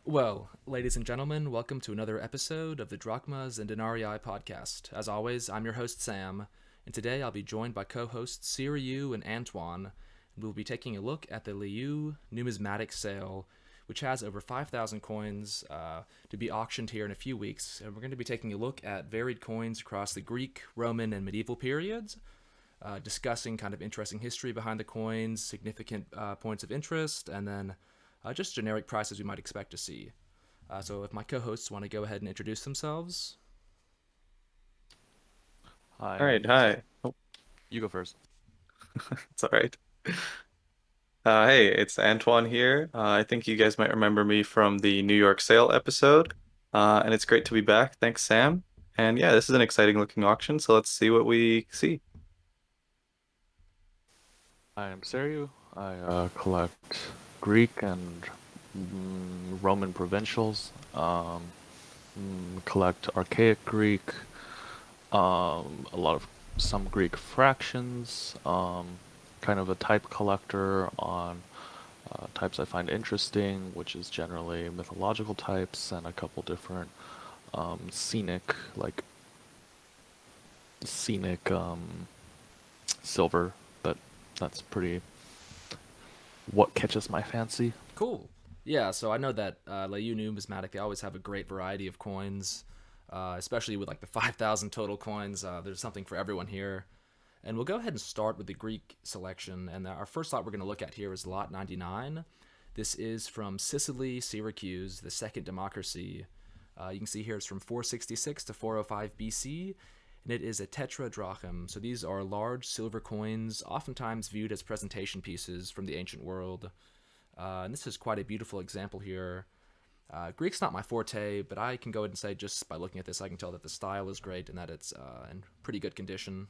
Well, ladies and gentlemen, welcome to another episode of the Drachmas and Denarii podcast. As always, I'm your host, Sam, and today I'll be joined by co hosts Siriu and Antoine, and we'll be taking a look at the Leu Numismatic sale, which has over 5,000 coins to be auctioned here in a few weeks. And we're going to be taking a look at varied coins across the Greek, Roman, and medieval periods, discussing kind of interesting history behind the coins, significant points of interest, and then just generic prices we might expect to see. So if my co-hosts want to go ahead and introduce themselves. Hi, All right, hi. Oh, you go first. it's all right. Hey, it's Antoine here. I think you guys might remember me from the New York sale episode. And it's great to be back. Thanks, Sam. And yeah, this is an exciting looking auction, so let's see what we see. I am Seriu. I collect Greek and Roman provincials. Collect Archaic Greek. A lot of some Greek fractions. Kind of a type collector on types I find interesting, which is generally mythological types and a couple different scenic, like scenic silver, but that's pretty what catches my fancy. Cool. Yeah, so I know that Leu Numismatic, they always have a great variety of coins, especially with like the 5,000 total coins. There's something for everyone here. And we'll go ahead and start with the Greek selection. And our first lot we're going to look at here is Lot 99. This is from Sicily, Syracuse, the Second Democracy. You can see here it's from 466 to 405 BC, and it is a Tetradrocom. So these are large silver coins, oftentimes viewed as presentation pieces from the ancient world. And this is quite a beautiful example here. Greek's not my forte, but I can go ahead and say just by looking at this, I can tell that the style is great and that it's in pretty good condition.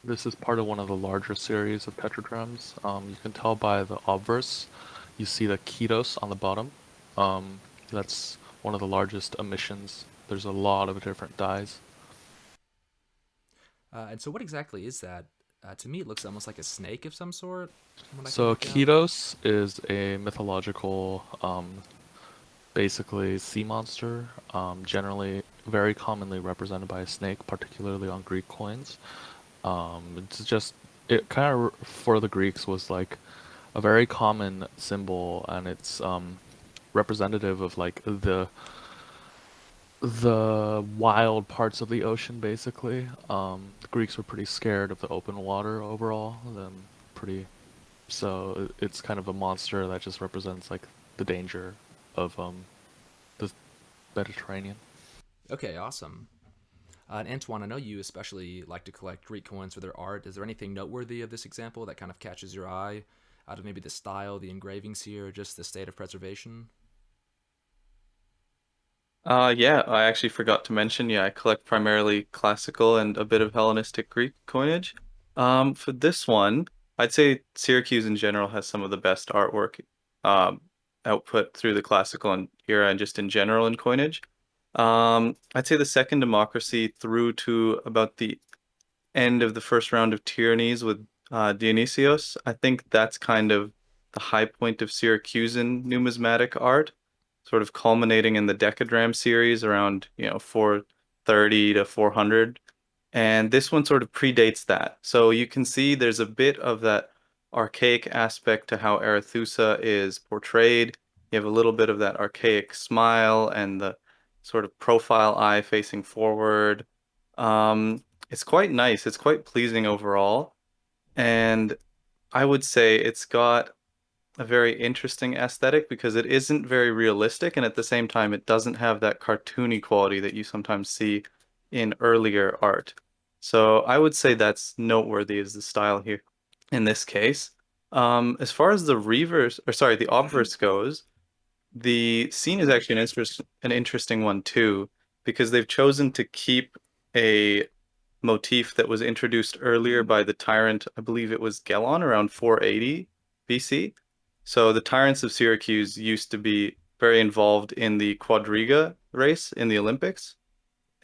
This is part of one of the larger series of tetradrachms. You can tell by the obverse. You see the ketos on the bottom. That's one of the largest emissions. There's a lot of different dyes. And so, what exactly is that? To me, it looks almost like a snake of some sort, from what I can So make out. ketos is a mythological, basically sea monster, generally very commonly represented by a snake, particularly on Greek coins. It's just it kind of for the Greeks was like a very common symbol, and it's representative of like the wild parts of the ocean, basically. The Greeks were pretty scared of the open water overall. Pretty it's kind of a monster that just represents like the danger of the Mediterranean. Okay, awesome. And Antoine, I know you especially like to collect Greek coins for their art. Is there anything noteworthy of this example that kind of catches your eye out of maybe the style, the engravings here, or just the state of preservation? Yeah, I actually forgot to mention, yeah, I collect primarily classical and a bit of Hellenistic Greek coinage. For this one, I'd say Syracuse in general has some of the best artwork um, output through the classical and era and just in general in coinage. I'd say the Second Democracy through to about the end of the first round of tyrannies with Dionysios. I think that's kind of the high point of Syracusan numismatic art, sort of culminating in the Decadram series around, 430 to 400. And this one sort of predates that. So you can see there's a bit of that archaic aspect to how Arethusa is portrayed. You have a little bit of that archaic smile and the sort of profile eye facing forward. It's quite nice. It's quite pleasing overall. And I would say it's got a very interesting aesthetic because it isn't very realistic, and at the same time, it doesn't have that cartoony quality that you sometimes see in earlier art. So I would say that's noteworthy as the style here in this case. As far as the reverse, or sorry, the obverse goes, the scene is actually an interesting one too, because they've chosen to keep a motif that was introduced earlier by the tyrant, I believe it was Gelon around 480 BC. So the tyrants of Syracuse used to be very involved in the quadriga race in the Olympics.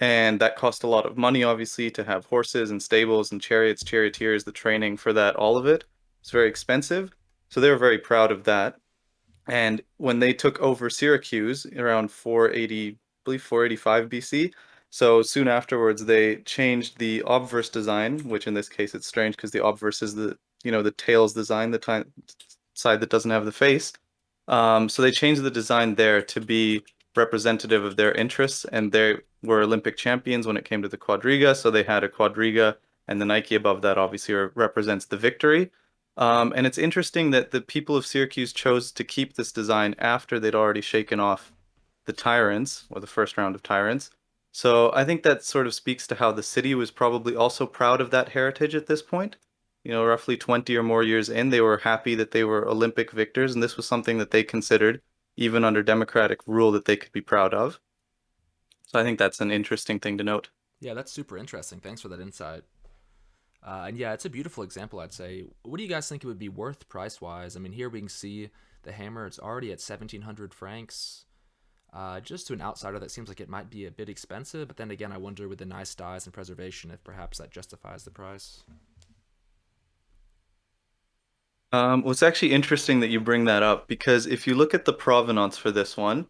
And that cost a lot of money, obviously, to have horses and stables and chariots, charioteers, the training for that, all of it. It's very expensive. So they were very proud of that. And when they took over Syracuse around 480, I believe 485 BC, so soon afterwards they changed the obverse design, which in this case it's strange because the obverse is the tails design, the side that doesn't have the face. So they changed the design there to be representative of their interests, and they were Olympic champions when it came to the quadriga. So they had a quadriga, and the Nike above that obviously represents the victory. And it's interesting that the people of Syracuse chose to keep this design after they'd already shaken off the tyrants, or the first round of tyrants. So I think that sort of speaks to how the city was probably also proud of that heritage at this point. Roughly 20 or more years in, they were happy that they were Olympic victors, and this was something that they considered, even under democratic rule, that they could be proud of. So I think that's an interesting thing to note. Yeah, that's super interesting. Thanks for that insight. And yeah, it's a beautiful example, I'd say. What do you guys think it would be worth price wise? I mean, here we can see the hammer, it's already at 1,700 francs. Just to an outsider, that seems like it might be a bit expensive, but then again, I wonder with the nice dies and preservation if perhaps that justifies the price. Well, it's actually interesting that you bring that up because if you look at the provenance for this one,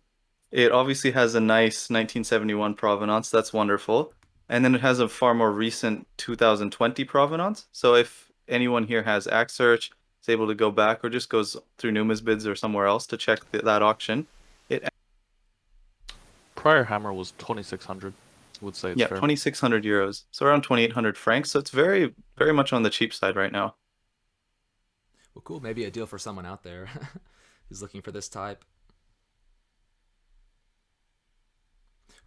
it obviously has a nice 1971 provenance. That's wonderful. And then it has a far more recent 2020 provenance. So if anyone here has Search, is able to go back or just goes through Numisbids or somewhere else to check that auction, it Prior hammer was 2,600. Would say it's yeah, fair. 2,600 euros. So around 2,800 francs. So it's very, very much on the cheap side right now. Well, cool. Maybe a deal for someone out there who's looking for this type.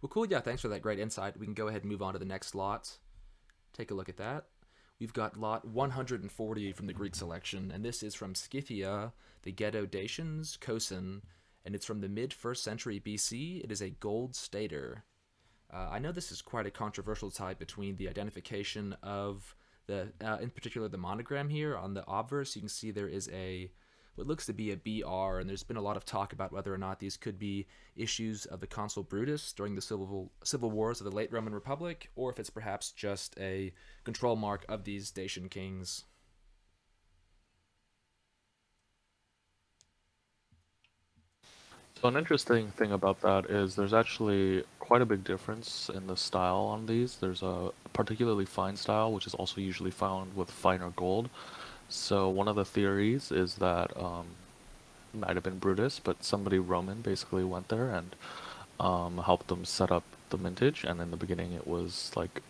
Well, cool. Yeah, thanks for that great insight. We can go ahead and move on to the next lot. Take a look at that. We've got lot 140 from the Greek selection, and this is from Scythia, the Ghetto Dacians, Kosin, and it's from the mid 1st century BC. It is a gold stater. I know this is quite a controversial type between the identification of in particular, the monogram here on the obverse. You can see there is what looks to be a BR, and there's been a lot of talk about whether or not these could be issues of the consul Brutus during the civil wars of the late Roman Republic, or if it's perhaps just a control mark of these Dacian kings. So an interesting thing about that is there's actually quite a big difference in the style on these. There's a particularly fine style, which is also usually found with finer gold. So one of the theories is that might have been Brutus, but somebody Roman basically went there and helped them set up the mintage. And in the beginning, it was like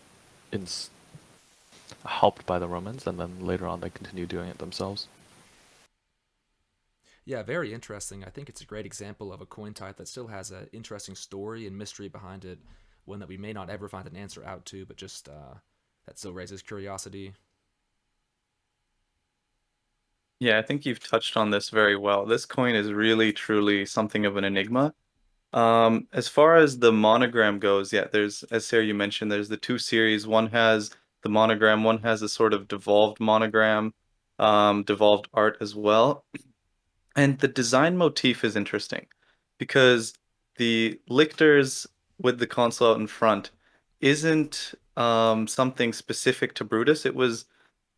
ins helped by the Romans, and then later on they continued doing it themselves. Yeah, very interesting. I think it's a great example of a coin type that still has an interesting story and mystery behind it, one that we may not ever find an answer out to, but just that still raises curiosity. Yeah, I think you've touched on this very well. This coin is really, truly something of an enigma. As far as the monogram goes, yeah, as Sarah you mentioned, there's the two series. One has the monogram, one has a sort of devolved monogram, devolved art as well. And the design motif is interesting because the lictors with the console out in front isn't something specific to Brutus. It was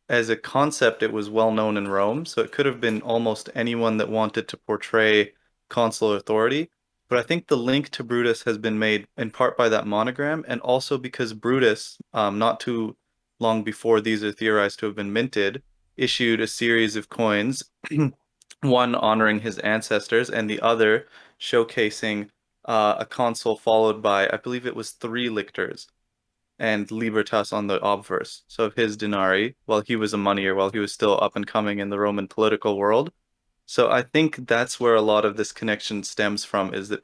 as a concept, it was well known in Rome, so it could have been almost anyone that wanted to portray consular authority. But I think the link to Brutus has been made in part by that monogram, and also because Brutus, not too long before these are theorized to have been minted, issued a series of coins, one honoring his ancestors, and the other showcasing a consul followed by, I believe it was three lictors and Libertas on the obverse. So of his denarii, while he was a moneyer, while he was still up and coming in the Roman political world. So I think that's where a lot of this connection stems from, is that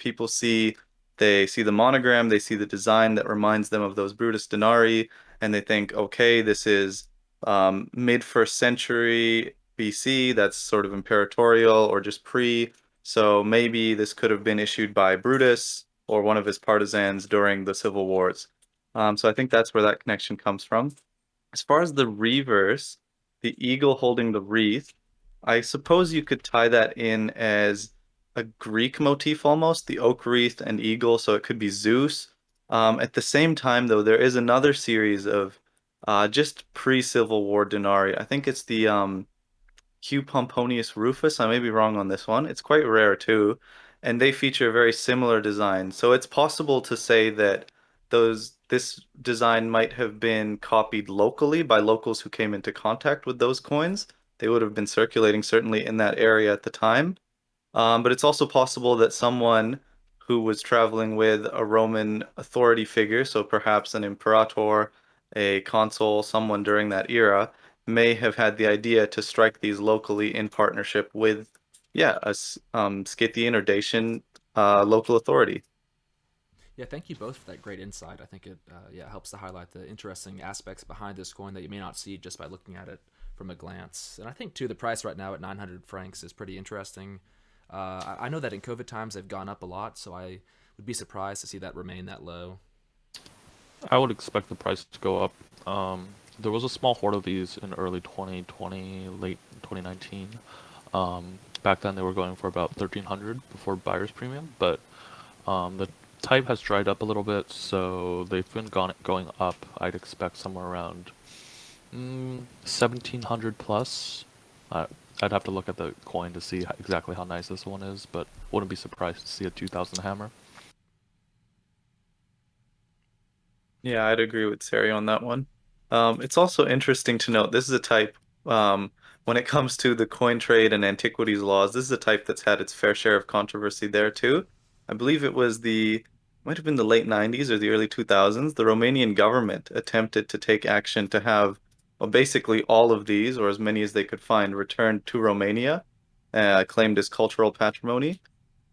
they see the monogram, they see the design that reminds them of those Brutus denarii, and they think, okay, this is mid first century BC, that's sort of imperatorial or just pre. So maybe this could have been issued by Brutus or one of his partisans during the civil wars. So I think that's where that connection comes from. As far as the reverse, the eagle holding the wreath, I suppose you could tie that in as a Greek motif almost, the oak wreath and eagle. So it could be Zeus, At the same time, though, there is another series of just pre-Civil War denarii. I think it's the Q Pomponius Rufus. I may be wrong on this one. It's quite rare too, and they feature a very similar design. So it's possible to say that this design might have been copied locally by locals who came into contact with those coins. They would have been circulating certainly in that area at the time. But it's also possible that someone who was traveling with a Roman authority figure, so perhaps an imperator, a consul, someone during that era, may have had the idea to strike these locally in partnership with, yeah, Scythian or Dacian local authority. Yeah, thank you both for that great insight. I think it yeah helps to highlight the interesting aspects behind this coin that you may not see just by looking at it from a glance. And I think too the price right now at 900 francs is pretty interesting. I know that in COVID times they've gone up a lot, so I would be surprised to see that remain that low. I would expect the price to go up. There was a small hoard of these in early 2020, late 2019. Back then they were going for about 1300 before buyer's premium, but the type has dried up a little bit, so they've been going up. I'd expect somewhere around 1700 plus. Uh, I'd have to look at the coin to see exactly how nice this one is, but wouldn't be surprised to see a 2000 hammer. Yeah, I'd agree with Sari on that one. It's also interesting to note this is a type, when it comes to the coin trade and antiquities laws, this is a type that's had its fair share of controversy there too. I believe it was might have been the late 90s or the early 2000s. The Romanian government attempted to take action to have, well, basically all of these, or as many as they could find, returned to Romania, claimed as cultural patrimony.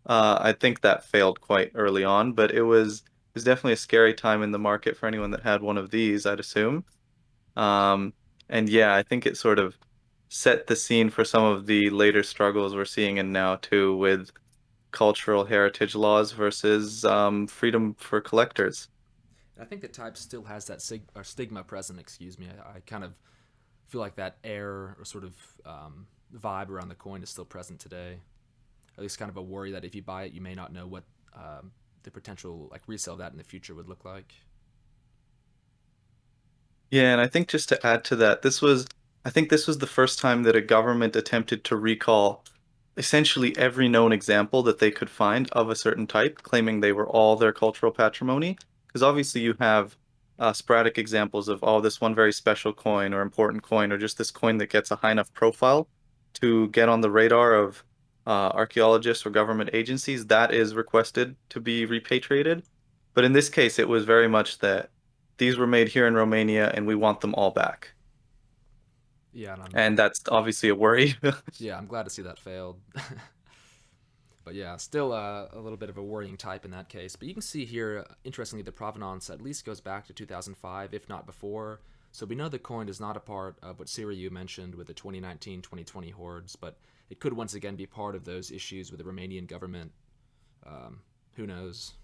I think that failed quite early on, but it was definitely a scary time in the market for anyone that had one of these, I'd assume. Um, and yeah, I think it sort of set the scene for some of the later struggles we're seeing in now too, with cultural heritage laws versus freedom for collectors. And I think the type still has that or stigma present. Excuse me. I kind of feel like that air or sort of vibe around the coin is still present today. At least kind of a worry that if you buy it, you may not know what the potential like resale of that in the future would look like. Yeah, and I think just to add to that, I think this was the first time that a government attempted to recall essentially every known example that they could find of a certain type, claiming they were all their cultural patrimony. Because obviously you have sporadic examples of, oh, this one very special coin or important coin, or just this coin that gets a high enough profile to get on the radar of archaeologists or government agencies. That is requested to be repatriated. But in this case, it was very much that these were made here in Romania and we want them all back. Yeah, and And that's obviously a worry. yeah, I'm glad to see that failed. But yeah, still a little bit of a worrying type in that case. But you can see here, interestingly, the provenance at least goes back to 2005, if not before. So we know the coin is not a part of what Siri you mentioned with the 2019-2020 hordes, but it could once again be part of those issues with the Romanian government. Who knows?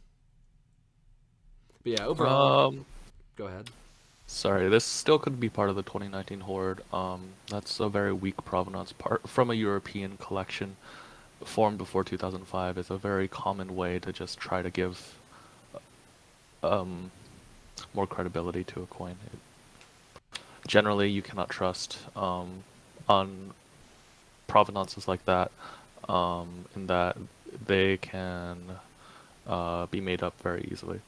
But yeah, overall, Um, go ahead. Sorry, this still could be part of the 2019 horde. That's a very weak provenance part from a European collection formed before 2005. It's a very common way to just try to give um, more credibility to a coin. Generally, you cannot trust on provenances like that, in that they can be made up very easily.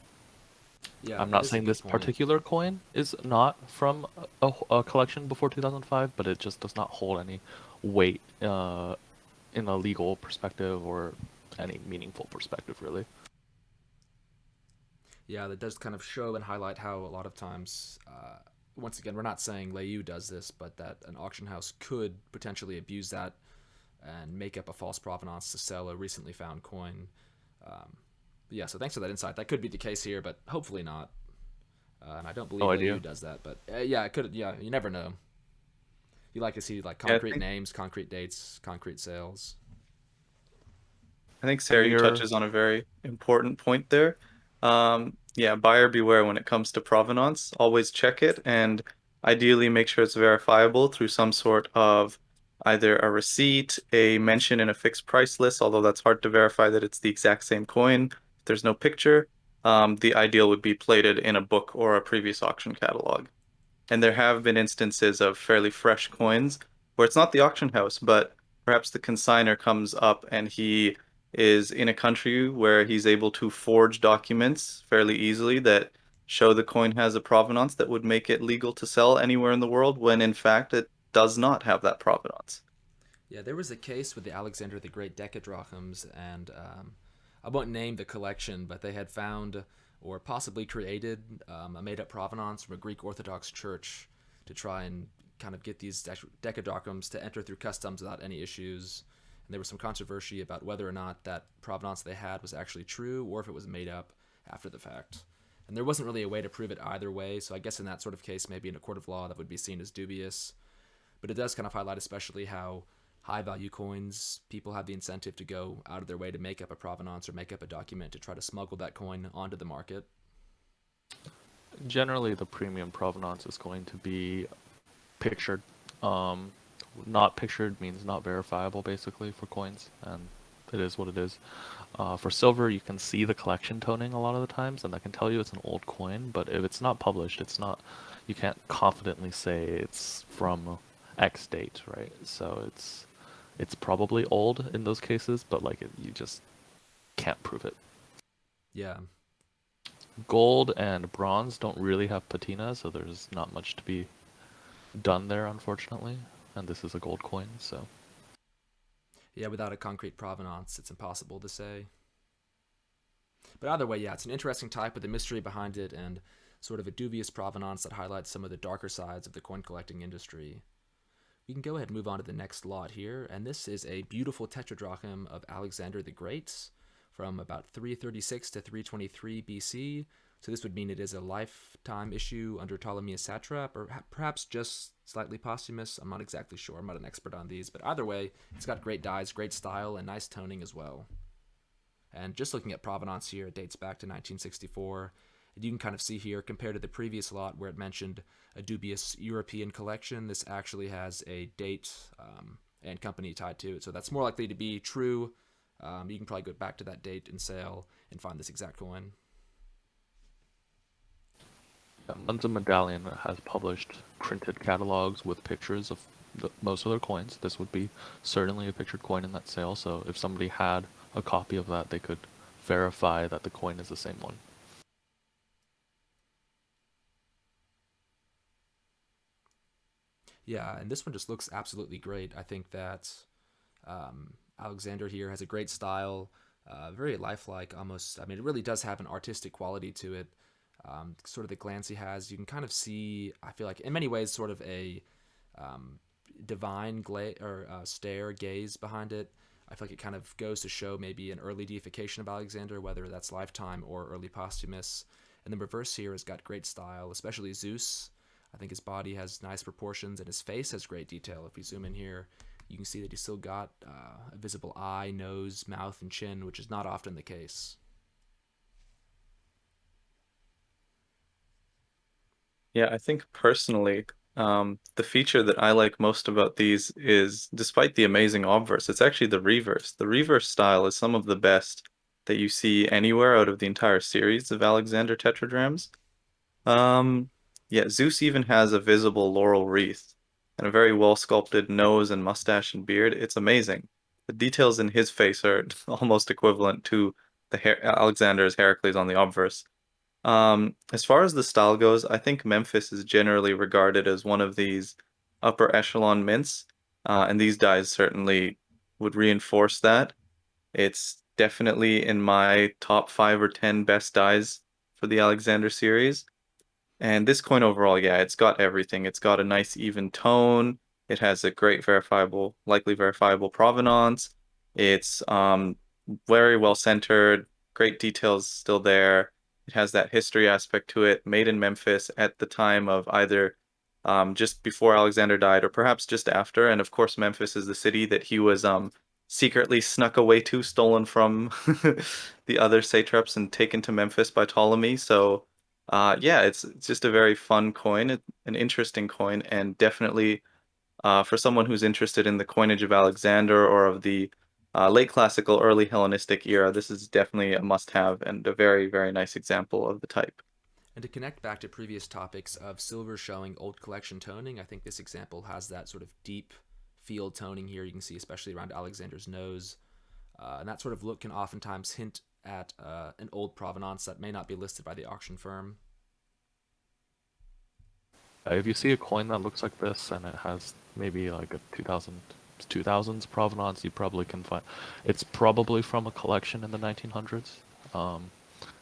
Yeah, I'm that not is a saying good this point. particular coin is not from a collection before 2005, but it just does not hold any weight in a legal perspective or any meaningful perspective, really. Yeah, that does kind of show and highlight how a lot of times, once again, we're not saying Leu does this, but that an auction house could potentially abuse that and make up a false provenance to sell a recently found coin. Yeah, so thanks for that insight. That could be the case here, but hopefully not. And I don't No believe Leu idea. does that, but yeah, it could. Yeah, you never know. You like to see like Yeah, concrete names, concrete dates, concrete sales. I think A Sari mere touches on a very important point there. Yeah, buyer beware when it comes to provenance. Always check it and ideally make sure it's verifiable through some sort of either a receipt, a mention in a fixed price list, although that's hard to verify that it's the exact same coin if there's no picture. the ideal would be plated in a book or a previous auction catalog. And there have been instances of fairly fresh coins where it's not the auction house, but perhaps the consignor comes up and he is in a country where he's able to forge documents fairly easily that show the coin has a provenance that would make it legal to sell anywhere in the world, when in fact it does not have that provenance. Yeah, there was a case with the Alexander the Great Decadrochms, and I won't name the collection, but they had found or possibly created a made up provenance from a Greek Orthodox church to try and kind of get these decadrochms to enter through customs without any issues. And there was some controversy about whether or not that provenance they had was actually true or if it was made up after the fact. And there wasn't really a way to prove it either way, so I guess in that sort of case, maybe in a court of law, that would be seen as dubious. But it does kind of highlight especially how high value coins, people have the incentive to go out of their way to make up a provenance or make up a document to try to smuggle that coin onto the market. Generally, the premium provenance is going to be pictured. Um, Not pictured means not verifiable, basically, for coins, and it is what it is. For silver, you can see the collection toning a lot of the times, and that can tell you it's an old coin. But if it's not published, it's not. You can't confidently say it's from X date, right? So it's probably old in those cases, but like you just can't prove it. Yeah. Gold and bronze don't really have patina, so there's not much to be done there, unfortunately. And this is a gold coin, so Yeah, without a concrete provenance, it's impossible to say. But either way, yeah, it's an interesting type with a mystery behind it and sort of a dubious provenance that highlights some of the darker sides of the coin collecting industry. We can go ahead and move on to the next lot here, and this is a beautiful Tetradrocom of Alexander the Great from about 336 to 323 BC. So this would mean it is a lifetime issue under Ptolemy's satrap, or perhaps just slightly posthumous. I'm not exactly sure. I'm not an expert on these, but either way, it's got great dyes, great style, and nice toning as well. And just looking at provenance here, it dates back to 1964. And you can kind of see here, compared to the previous lot where it mentioned a dubious European collection, this actually has a date and company tied to it. So that's more likely to be true. You can probably go back to that date and sale and find this exact coin. yeah, London Medallion has published printed catalogs with pictures of most of their coins. This would be certainly a pictured coin in that sale, so if somebody had a copy of that, they could verify that the coin is the same one. Yeah, and this one just looks absolutely great. I think that Alexander here has a great style, very lifelike almost. I mean, it really does have an artistic quality to it. Sort of the glance he has, you can kind of see, I feel like, in many ways, sort of a um, divine or stare, gaze behind it. I feel like it kind of goes to show maybe an early deification of Alexander, whether that's lifetime or early posthumous. And the reverse here has got great style, especially Zeus. I think his body has nice proportions and his face has great detail. If you zoom in here, you can see that he's still got a visible eye, nose, mouth, and chin, which is not often the case. Yeah, I think personally, the feature that I like most about these is, despite the amazing obverse, it's actually the reverse. The reverse style is some of the best that you see anywhere out of the entire series of Alexander tetradrams. Um, yeah, Zeus even has a visible laurel wreath and a very well sculpted nose and mustache and beard. It's amazing. The details in his face are almost equivalent to the Alexander's Heracles on the obverse. As far as the style goes, I think Memphis is generally regarded as one of these upper echelon mints, and these dyes certainly would reinforce that. It's definitely in my top 5 or 10 best dyes for the Alexander series. And this coin overall, yeah, it's got everything. It's got a nice even tone. It has a great verifiable, likely verifiable provenance. It's very well centered, great details still there. It has that history aspect to it, made in Memphis at the time of either just before Alexander died or perhaps just after. And of course, Memphis is the city that he was secretly snuck away to, stolen from the other satraps and taken to Memphis by Ptolemy. So yeah, it's just a very fun coin, an interesting coin, and definitely for someone who's interested in the coinage of Alexander or of the late classical, early Hellenistic era, this is definitely a must-have and a very, very nice example of the type. And to connect back to previous topics of silver showing old collection toning, I think this example has that sort of deep field toning here. You can see, especially around Alexander's nose. And that sort of look can oftentimes hint at an old provenance that may not be listed by the auction firm. If you see a coin that looks like this and it has maybe like a 2000s provenance, you probably can find. It's probably from a collection in the 1900s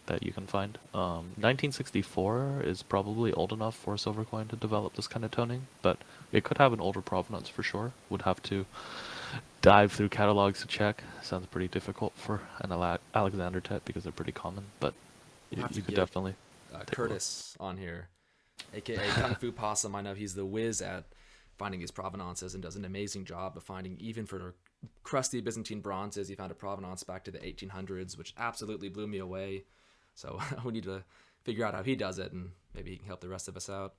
that you can find. 1964 is probably old enough for a silver coin to develop this kind of toning, but it could have an older provenance for sure. Would have to dive through catalogs to check. Sounds pretty difficult for an Alexander Tet because they're pretty common, but We'll have to you could get definitely take a look. Curtis on here, aka Kung Fu Possum. I know he's the whiz at finding these provenances and does an amazing job of finding, even for crusty Byzantine bronzes, he found a provenance back to the 1800s, which absolutely blew me away. So we need to figure out how he does it, and maybe he can help the rest of us out.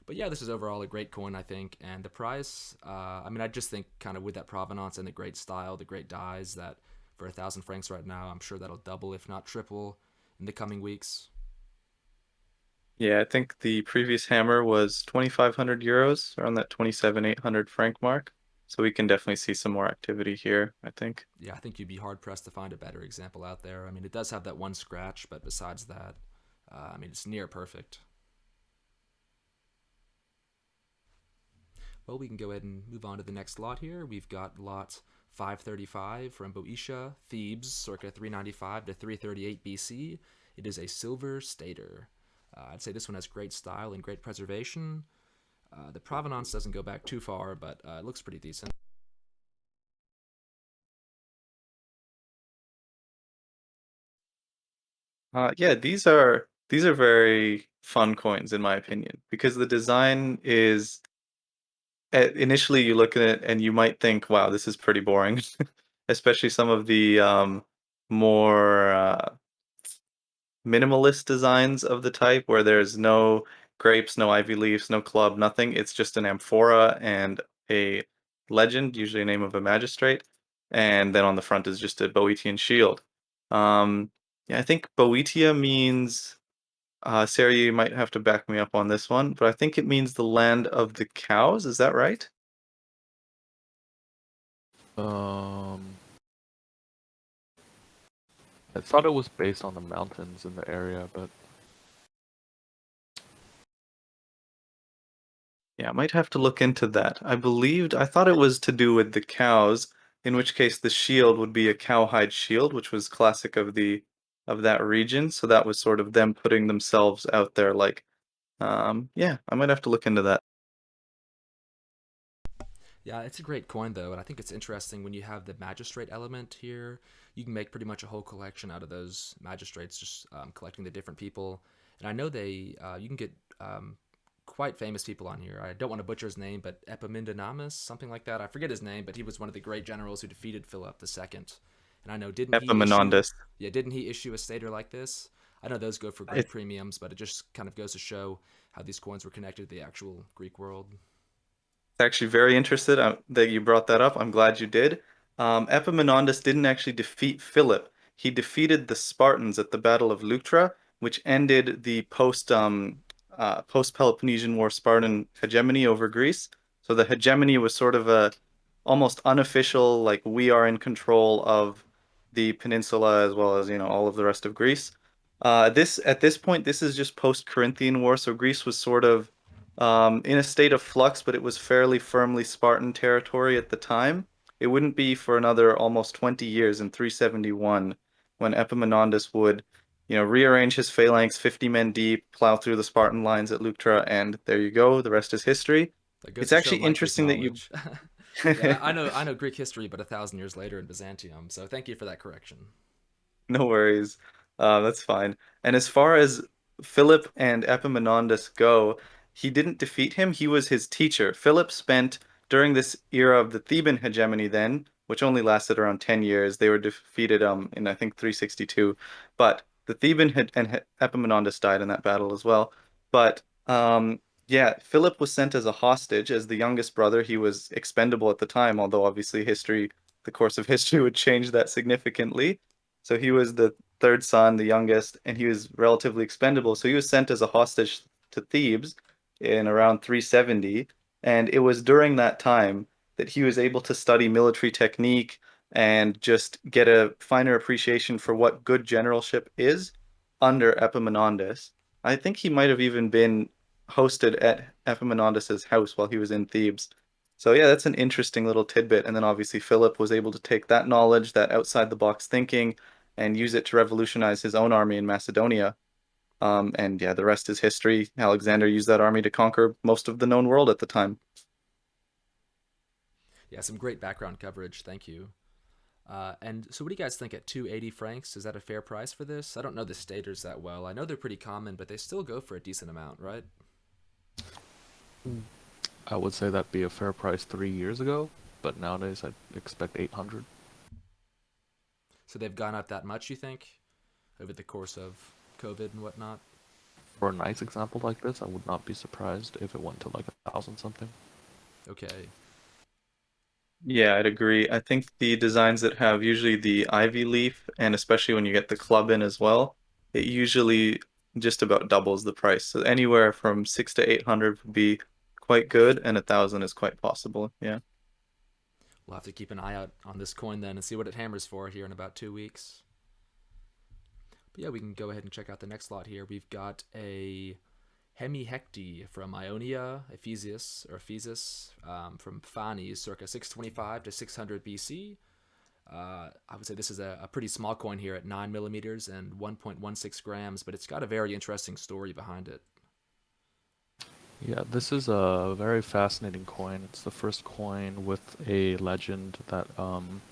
But yeah, this is overall a great coin, I think. And the price, I mean, I just think kind of with that provenance and the great style, the great dies, that for 1,000 francs right now, I'm sure that'll double, if not triple, in the coming weeks. Yeah, I think the previous hammer was 2,500 euros, around that 27,800 franc mark. So we can definitely see some more activity here, I think. Yeah, I think you'd be hard pressed to find a better example out there. I mean, it does have that one scratch, but besides that, I mean, it's near perfect. Well, we can go ahead and move on to the next lot here. We've got lot 535 from Boeotia, Thebes, circa 395 to 338 BC. It is a silver stater. I'd say this one has great style and great preservation. The provenance doesn't go back too far, but it looks pretty decent. Yeah, these are very fun coins in my opinion because the design is initially you look at it and you might think, wow, this is pretty boring, especially some of the more minimalist designs of the type where there's no grapes, no ivy leaves, no club, nothing. It's just an amphora and a legend, usually a name of a magistrate, and then on the front is just a Boeotian shield. Yeah, I think Boeotia means Sarah, you might have to back me up on this one, but I think it means the land of the cows. Is that right? Um, I thought it was based on the mountains in the area, but Yeah, I might have to look into that. I thought it was to do with the cows, in which case the shield would be a cowhide shield, which was classic of that region. So that was sort of them putting themselves out there like, yeah, I might have to look into that. Yeah, it's a great coin though, and I think it's interesting when you have the magistrate element here. You can make pretty much a whole collection out of those magistrates, just collecting the different people. And I know you can get quite famous people on here. I don't want to butcher his name, but Epaminondamus, something like that. I forget his name, but he was one of the great generals who defeated Philip II. And I know, Epaminondas. didn't he issue a stater like this? I know those go for great It's premiums, but it just kind of goes to show how these coins were connected to the actual Greek world. actually very interested that you brought that up. I'm glad you did. Epaminondas didn't actually defeat Philip. He defeated the Spartans at the Battle of Leuctra, which ended the post Peloponnesian War Spartan hegemony over Greece. So the hegemony was sort of a almost unofficial, like we are in control of the peninsula as well as all of the rest of Greece. This at this point, this is just post Corinthian War, so Greece was sort of in a state of flux, but it was fairly firmly Spartan territory at the time. It wouldn't be for another almost 20 years in 371 when Epaminondas would, rearrange his phalanx 50 men deep, plow through the Spartan lines at Leuctra, and there you go. The rest is history. That goes It's to show actually Mikey's interesting that you knowledge. Yeah, I know Greek history, but 1,000 years later in Byzantium. So thank you for that correction. No worries. That's fine. And as far as Philip and Epaminondas go, he didn't defeat him. He was his teacher. Philip spent during this era of the Theban hegemony then, which only lasted around 10 years. They were defeated in I think 362. But the Theban and Epaminondas died in that battle as well. But Yeah, Philip was sent as a hostage. As the youngest brother, he was expendable at the time, although obviously the course of history would change that significantly. So he was the third son, the youngest, and he was relatively expendable. So he was sent as a hostage to Thebes in around 370. And it was during that time that he was able to study military technique and just get a finer appreciation for what good generalship is under Epaminondas. I think he might have even been hosted at Epaminondas's house while he was in Thebes. So yeah, that's an interesting little tidbit. And then obviously Philip was able to take that knowledge, that outside the box thinking, and use it to revolutionize his own army in Macedonia. And yeah, the rest is history. Alexander used that army to conquer most of the known world at the time. Yeah, some great background coverage. Thank you. And so, what do you guys think at 280 francs? Is that a fair price for this? I don't know the staters that well. I know they're pretty common, but they still go for a decent amount, right? I would say that'd be a fair price 3 years ago, but nowadays I'd expect 800. So they've gone up that much, you think, over the course of COVID and whatnot? For a nice example like this, I would not be surprised if it went to like 1,000 something. Okay. Yeah, I'd agree. I think the designs that have usually the ivy leaf, and especially when you get the club in as well, it usually just about doubles the price. So anywhere from 600 to 800 would be quite good, and 1,000 is quite possible. Yeah. We'll have to keep an eye out on this coin then and see what it hammers for here in about 2 weeks. But yeah, we can go ahead and check out the next lot here. We've got a Hemihecte from Ionia, Ephesus, from Phanes, circa 625 to 600 BC. I would say this is a pretty small coin here at 9 millimeters and 1.16 grams, but it's got a very interesting story behind it. Yeah, this is a very fascinating coin. It's the first coin with a legend that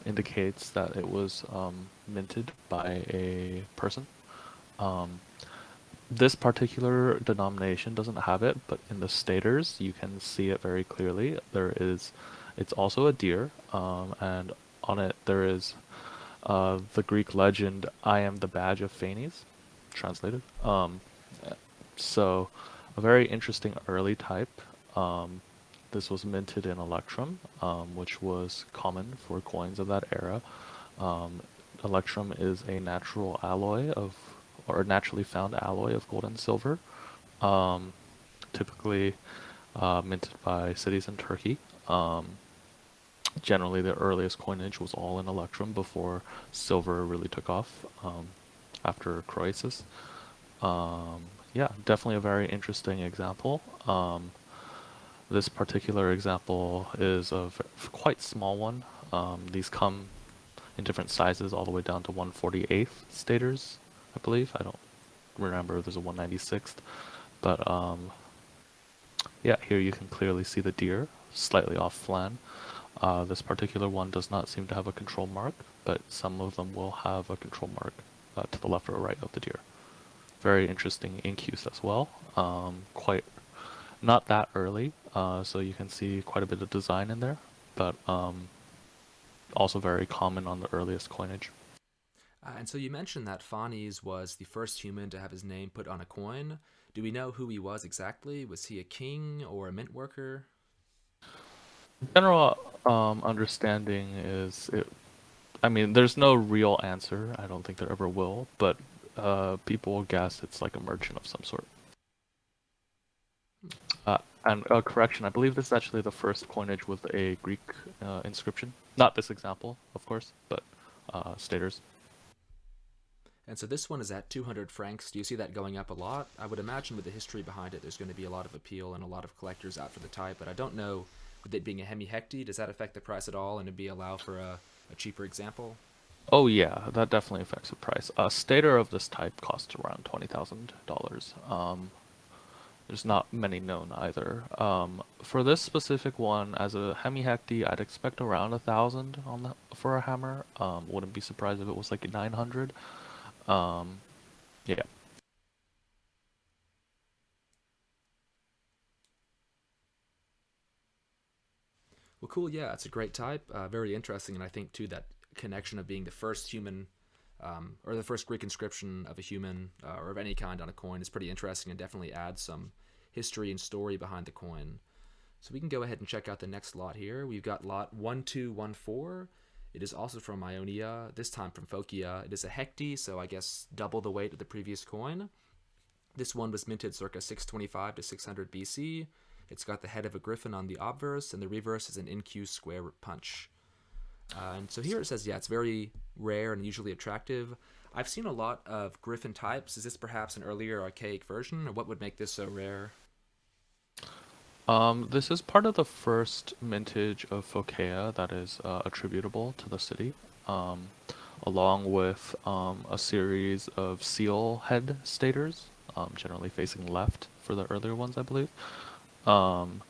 indicates that it was minted by a person. Um, this particular denomination doesn't have it, but in the staters you can see it very clearly. It's also a deer, and on it there is the Greek legend, "I am the badge of Phanes," translated. So, a very interesting early type. Um, this was minted in electrum, which was common for coins of that era. Um, Electrum is a natural alloy of, or a naturally found alloy of gold and silver, um, typically minted by cities in Turkey. Generally, the earliest coinage was all in electrum before silver really took off after Croesus. Um, yeah, definitely a very interesting example. This particular example is a quite small one. These come in different sizes, all the way down to 148th staters, I believe. I don't remember if there's a 196th, but yeah, here you can clearly see the deer, slightly off flan. This particular one does not seem to have a control mark, but some of them will have a control mark to the left or right of the deer. Very interesting ink use as well. Quite not that early, so you can see quite a bit of design in there, but also very common on the earliest coinage. And so you mentioned that Phanes was the first human to have his name put on a coin. Do we know who he was exactly? Was he a king or a mint worker? General understanding is it. I mean, there's no real answer. I don't think there ever will, but people guess it's like a merchant of some sort. And correction, I believe this is actually the first coinage with a Greek inscription. Not this example, of course, but staters. And so this one is at 200 francs. Do you see that going up a lot? I would imagine with the history behind it, there's going to be a lot of appeal and a lot of collectors out for the type, but I don't know, with it being a hemihecte, does that affect the price at all and it'd be allow for a cheaper example? Oh yeah, that definitely affects the price. A stater of this type costs around $20,000. There's not many known either. For this specific one, as a hemihecte, I'd expect around 1,000 on for a hammer. Wouldn't be surprised if it was like 900. Um, yeah. Well, cool. Yeah, it's a great type. Very interesting, and I think too that connection of being the first human, or the first Greek inscription of a human or of any kind on a coin is pretty interesting, and definitely adds some history and story behind the coin. So we can go ahead and check out the next lot here. We've got lot 1214. It is also from Ionia, this time from Phocia. It is a hecty, so I guess double the weight of the previous coin. This one was minted circa 625 to 600 BC. It's got the head of a griffin on the obverse, and the reverse is an NQ square punch. And so here it says, yeah, it's very rare and usually attractive. I've seen a lot of griffin types. Is this perhaps an earlier archaic version, or what would make this so rare? This is part of the first mintage of Phocaea that is attributable to the city, um, along with a series of seal head staters, generally facing left for the earlier ones, I believe. Um,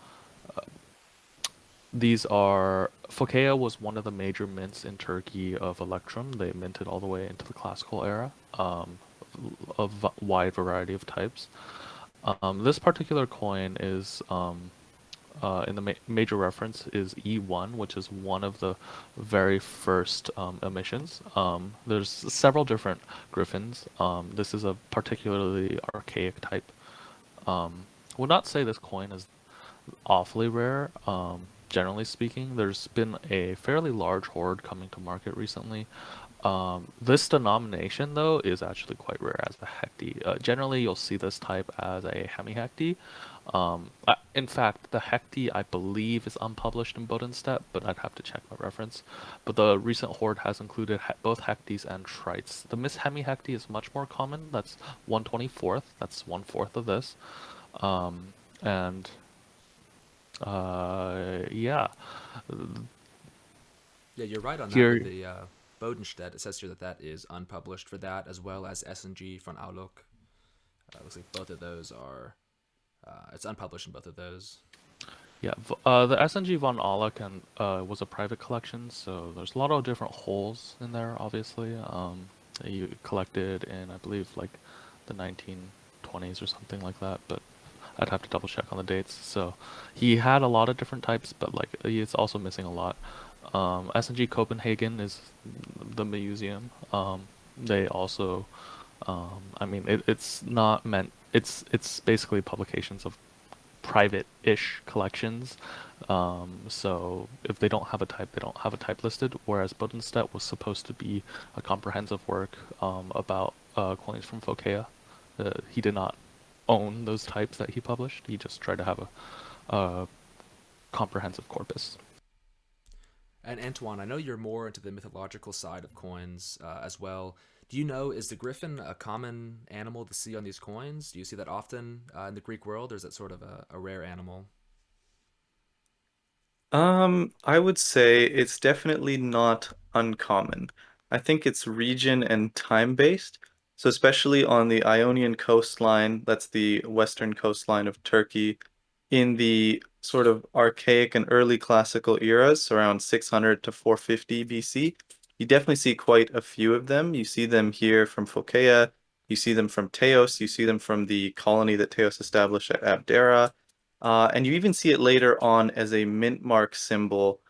These are Phocaea was one of the major mints in Turkey of Electrum. They minted all the way into the classical era, of a wide variety of types. This particular coin is in the major reference is E1, which is one of the very first emissions. There's several different griffins. This is a particularly archaic type. Would not say this coin is awfully rare. Generally speaking, there's been a fairly large horde coming to market recently. This denomination, though, is actually quite rare as a hecty. Generally, you'll see this type as a hemi-hecty. In fact, the hecty, I believe, is unpublished in Bodenstedt, but I'd have to check my reference. But the recent horde has included both hecties and trites. The Miss Hemi-hecty is much more common. That's 1/24th. That's 1/4 of this. And yeah. Yeah, you're right on that with Here, the Bodenstedt. It says here that that is unpublished for that, as well as S&G von Auloch. Looks like both of those are. It's unpublished in both of those. yeah, the SNG von Auloch and was a private collection, so there's a lot of different holes in there, obviously. That you collected in, I believe, like the 1920s or something like that, but I'd have to double check on the dates. So he had a lot of different types, but like he's also missing a lot. SNG Copenhagen is the museum. They also, I mean, it's not meant. It's basically publications of private-ish collections. So if they don't have a type, they don't have a type listed. Whereas Bodenstedt was supposed to be a comprehensive work about coins from Phocaea. He did not own those types that he published. He just tried to have a comprehensive corpus. And Antoine, I know you're more into the mythological side of coins as well. Do you know, is the griffin a common animal to see on these coins? Do you see that often in the Greek world, or is it sort of a rare animal? I would say it's definitely not uncommon. I think it's region and time based. So especially on the Ionian coastline, that's the western coastline of Turkey, in the sort of archaic and early classical eras, around 600 to 450 BC, you definitely see quite a few of them. You see them here from Phocaea, you see them from Teos, you see them from the colony that Teos established at Abdera. And you even see it later on as a mint mark symbol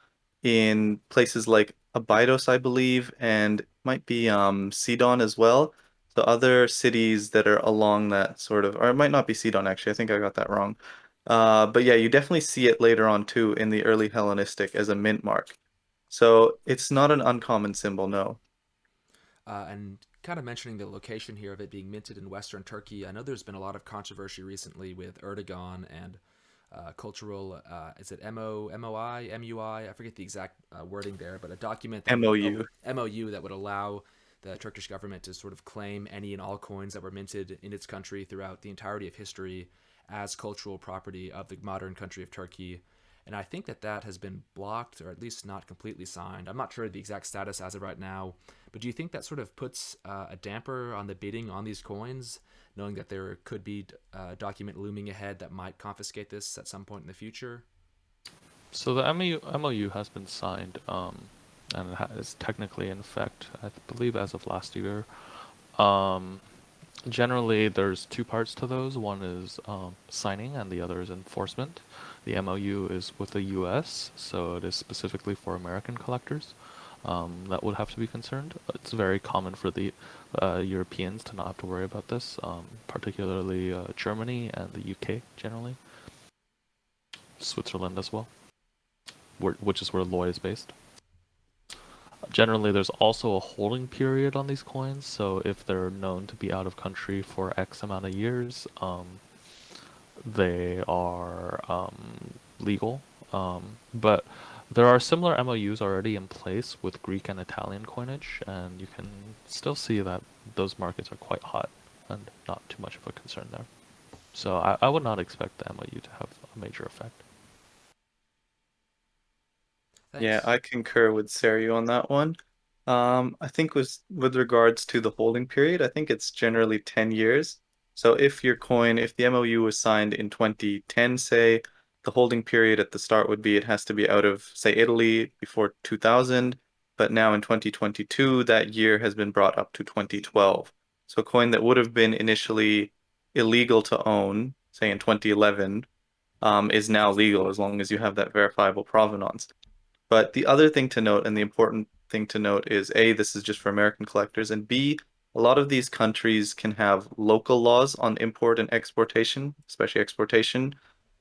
in places like Abydos, I believe, and might be Sidon as well. So other cities that are along that sort of, or it might not be Sidon actually. I think I got that wrong. But yeah, you definitely see it later on too in the early Hellenistic as a mint mark. So it's not an uncommon symbol, no. And kind of mentioning the location here of it being minted in Western Turkey, I know there's been a lot of controversy recently with Erdogan and cultural, is it MOI, MUI? I forget the exact wording there, but a document that would, MOU. MOU that would allow the Turkish government to sort of claim any and all coins that were minted in its country throughout the entirety of history as cultural property of the modern country of Turkey. And I think that that has been blocked, or at least not completely signed. I'm not sure the exact status as of right now, but do you think that sort of puts a damper on the bidding on these coins, knowing that there could be a document looming ahead that might confiscate this at some point in the future? So the MOU has been signed, and is technically in effect, I believe, as of last year. Um, Generally, there's two parts to those. One is signing, and the other is enforcement. The MOU is with the U.S., so it is specifically for American collectors. that would have to be concerned. It's very common for the Europeans to not have to worry about this, particularly Germany and the UK generally, Switzerland as well, which is where Leu is based. Generally, there's also a holding period on these coins, so if they're known to be out of country for X amount of years, they are legal. But there are similar MOUs already in place with Greek and Italian coinage, and you can still see that those markets are quite hot and not too much of a concern there. So I would not expect the MOU to have a major effect. Yeah, Thanks. I concur with Sergio on that one. I think with regards to the holding period, I think it's generally 10 years. So if the MOU was signed in 2010, say, the holding period at the start would be it has to be out of, say, Italy before 2000, but now in 2022, that year has been brought up to 2012. So a coin that would have been initially illegal to own, say in 2011, is now legal as long as you have that verifiable provenance. But the other thing to note, and the important thing to note, is A, this is just for American collectors, and B, a lot of these countries can have local laws on import and exportation, especially exportation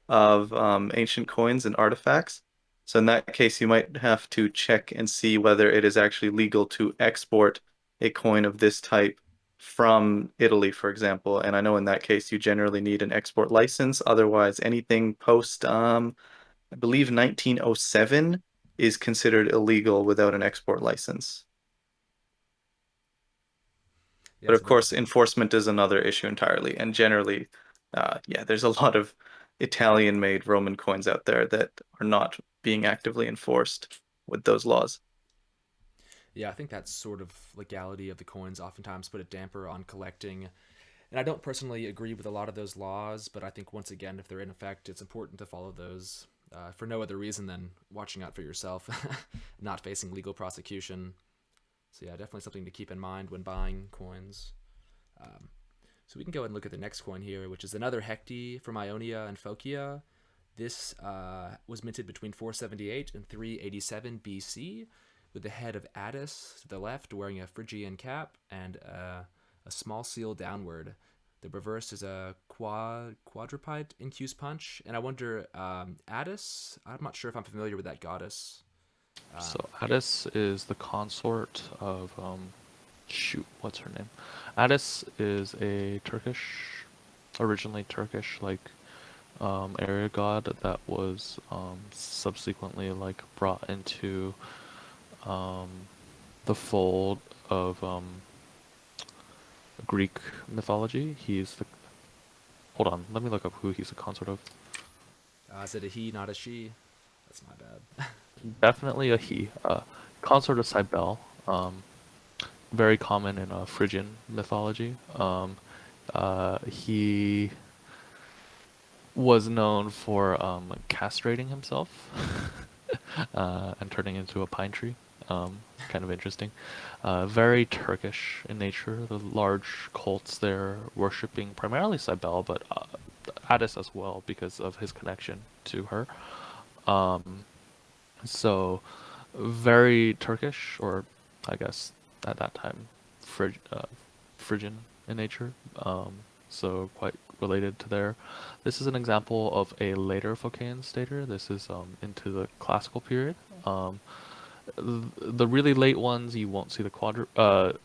of ancient coins and artifacts. So in that case, you might have to check and see whether it is actually legal to export a coin of this type from Italy, for example. And I know in that case, you generally need an export license. Otherwise, anything post I believe 1907 is considered illegal without an export license. Yeah, But so of course, enforcement is another issue entirely. And generally, yeah, there's a lot of Italian-made Roman coins out there that are not being actively enforced with those laws. yeah, I think that sort of legality of the coins oftentimes put a damper on collecting. And I don't personally agree with a lot of those laws, but I think once again, if they're in effect, it's important to follow those for no other reason than watching out for yourself, not facing legal prosecution. So yeah, definitely something to keep in mind when buying coins. Um, so we can go ahead and look at the next coin here, which is another Hecte from Ionia and Phocia. This was minted between 478 and 387 BC, with the head of Attis to the left wearing a Phrygian cap and a small seal downward. The reverse is a quadruped incuse punch, and I wonder, Attis. I'm not sure if I'm familiar with that goddess. So Yeah, Attis is the consort of shoot, what's her name? Attis is a Turkish, originally Turkish, like area god that was subsequently like brought into um, the fold of Greek mythology. He's the hold on, let me look up who he's a consort of. is it a he, not a she? That's my bad. Definitely a he. Consort of Cybele. Very common in Phrygian mythology. He was known for castrating himself and turning into a pine tree. Kind of interesting. Very Turkish in nature. The large cults there worshipping primarily Cybele, but Attis as well because of his connection to her. Um, so very Turkish, or I guess at that time, Phrygian in nature. So quite related to there. This is an example of a later Phocaean stater. This is into the classical period. The really late ones you won't see the quadrupite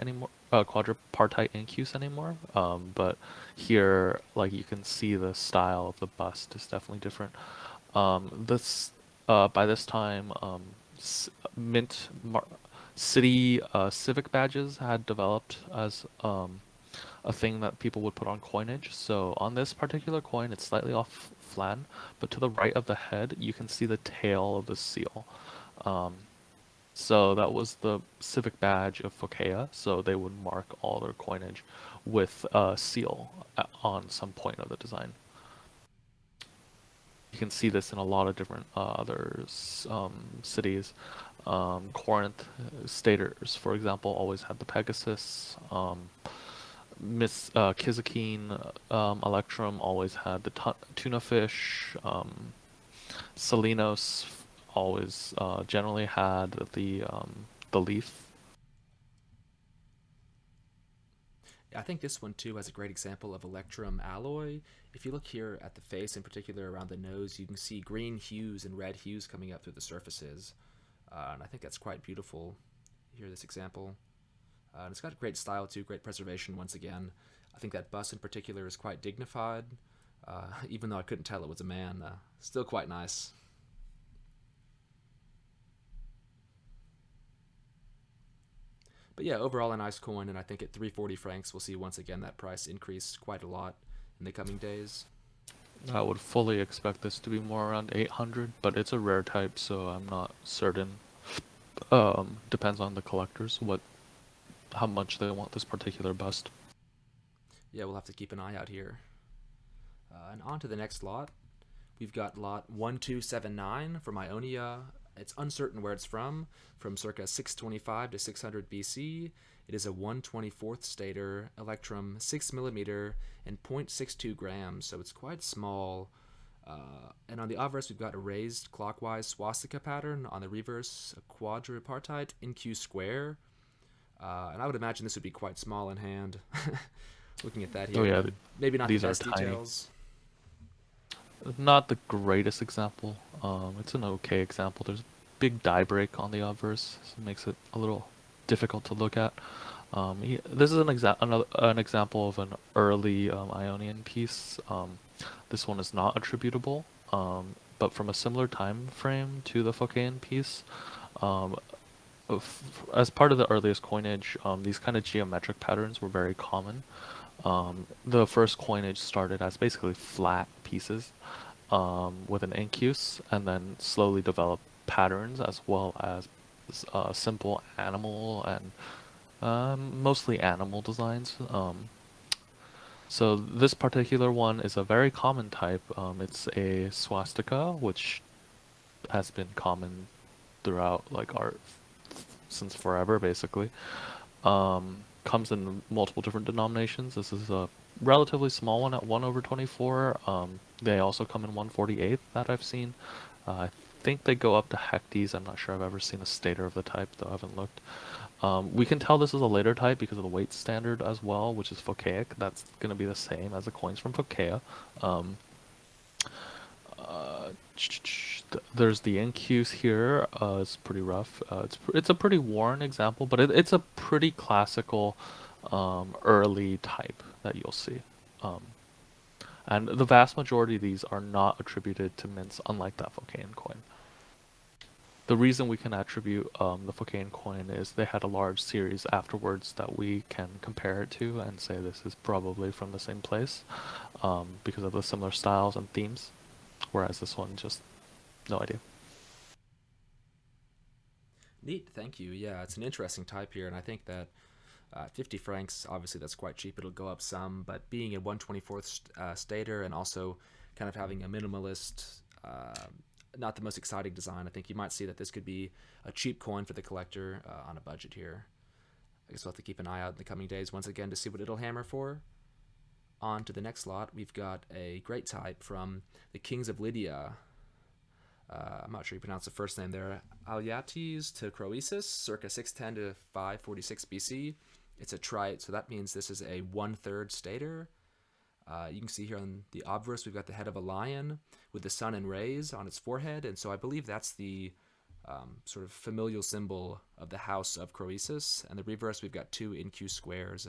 anymore, quadripartite incuse anymore. But here, like you can see the style of the bust is definitely different. This by this time, mint city civic badges had developed as a thing that people would put on coinage. So on this particular coin, it's slightly off flan, but to the right of the head, you can see the tail of the seal. Um, so that was the civic badge of Phocaea. So they would mark all their coinage with a seal on some point of the design. You can see this in a lot of different other cities. Corinth staters, for example, always had the Pegasus. Miss Kizikene Electrum always had the tuna fish. Salinos always generally had the leaf. I think this one too has a great example of electrum alloy. If you look here at the face, in particular around the nose, you can see green hues and red hues coming up through the surfaces. And I think that's quite beautiful here, this example. And it's got great style too, great preservation once again. I think that bust in particular is quite dignified, even though I couldn't tell it was a man. Still quite nice. But yeah, overall a nice coin, and I think at 340 francs we'll see once again that price increase quite a lot in the coming days. I would fully expect this to be more around 800, but it's a rare type, so I'm not certain. Depends on the collectors, how much they want this particular bust. Yeah, we'll have to keep an eye out here. And on to the next lot. We've got lot 1279 from Ionia. It's uncertain where it's from circa 625 to 600 BC. It is a 1/24th stater, electrum 6 mm, and 0.62 grams, so it's quite small. And on the obverse, we've got a raised clockwise swastika pattern. On the reverse, a quadripartite InQ square. And I would imagine this would be quite small in hand. Looking at that Oh here, yeah, maybe not the these are best tiny. details. Not the greatest example. It's an okay example. There's a big die break on the obverse, so it makes it a little difficult to look at. This is an example of an early Ionian piece. This one is not attributable, but from a similar time frame to the Phocéan piece. Um, as part of the earliest coinage, these kind of geometric patterns were very common. The first coinage started as basically flat pieces with an incuse, and then slowly developed patterns as well as simple animal and mostly animal designs. So this particular one is a very common type. It's a swastika, which has been common throughout like art since forever, basically. Comes in multiple different denominations. This is a relatively small one at 1/24. They also come in 1/48 that I've seen. I think they go up to hectares. I'm not sure I've ever seen a stater of the type, though I haven't looked. We can tell this is a later type because of the weight standard as well, which is Phocaic. That's going to be the same as the coins from Phocaea. Um, uh, there's the incuse here. It's pretty rough. It's a pretty worn example, but it's a pretty classical early type that you'll see. Um, and the vast majority of these are not attributed to mints, unlike that Phocéan coin. The reason we can attribute the Phocéan coin is they had a large series afterwards that we can compare it to and say this is probably from the same place because of the similar styles and themes, whereas this one, just no idea. Neat, thank you. Yeah, it's an interesting type here, and I think that 50 francs, obviously that's quite cheap. It'll go up some, but being a 1/24th stater and also kind of having a minimalist, not the most exciting design, I think you might see that this could be a cheap coin for the collector on a budget here. I guess we'll have to keep an eye out in the coming days once again to see what it'll hammer for. On to the next lot, we've got a great type from the Kings of Lydia. I'm not sure you pronounce the first name there. Alyattes to Croesus, circa 610 to 546 BC. It's a trite, so that means this is a 1/3 stater. You can see here on the obverse, we've got the head of a lion with the sun and rays on its forehead, and so I believe that's the sort of familial symbol of the house of Croesus. And the reverse, we've got two InQ squares.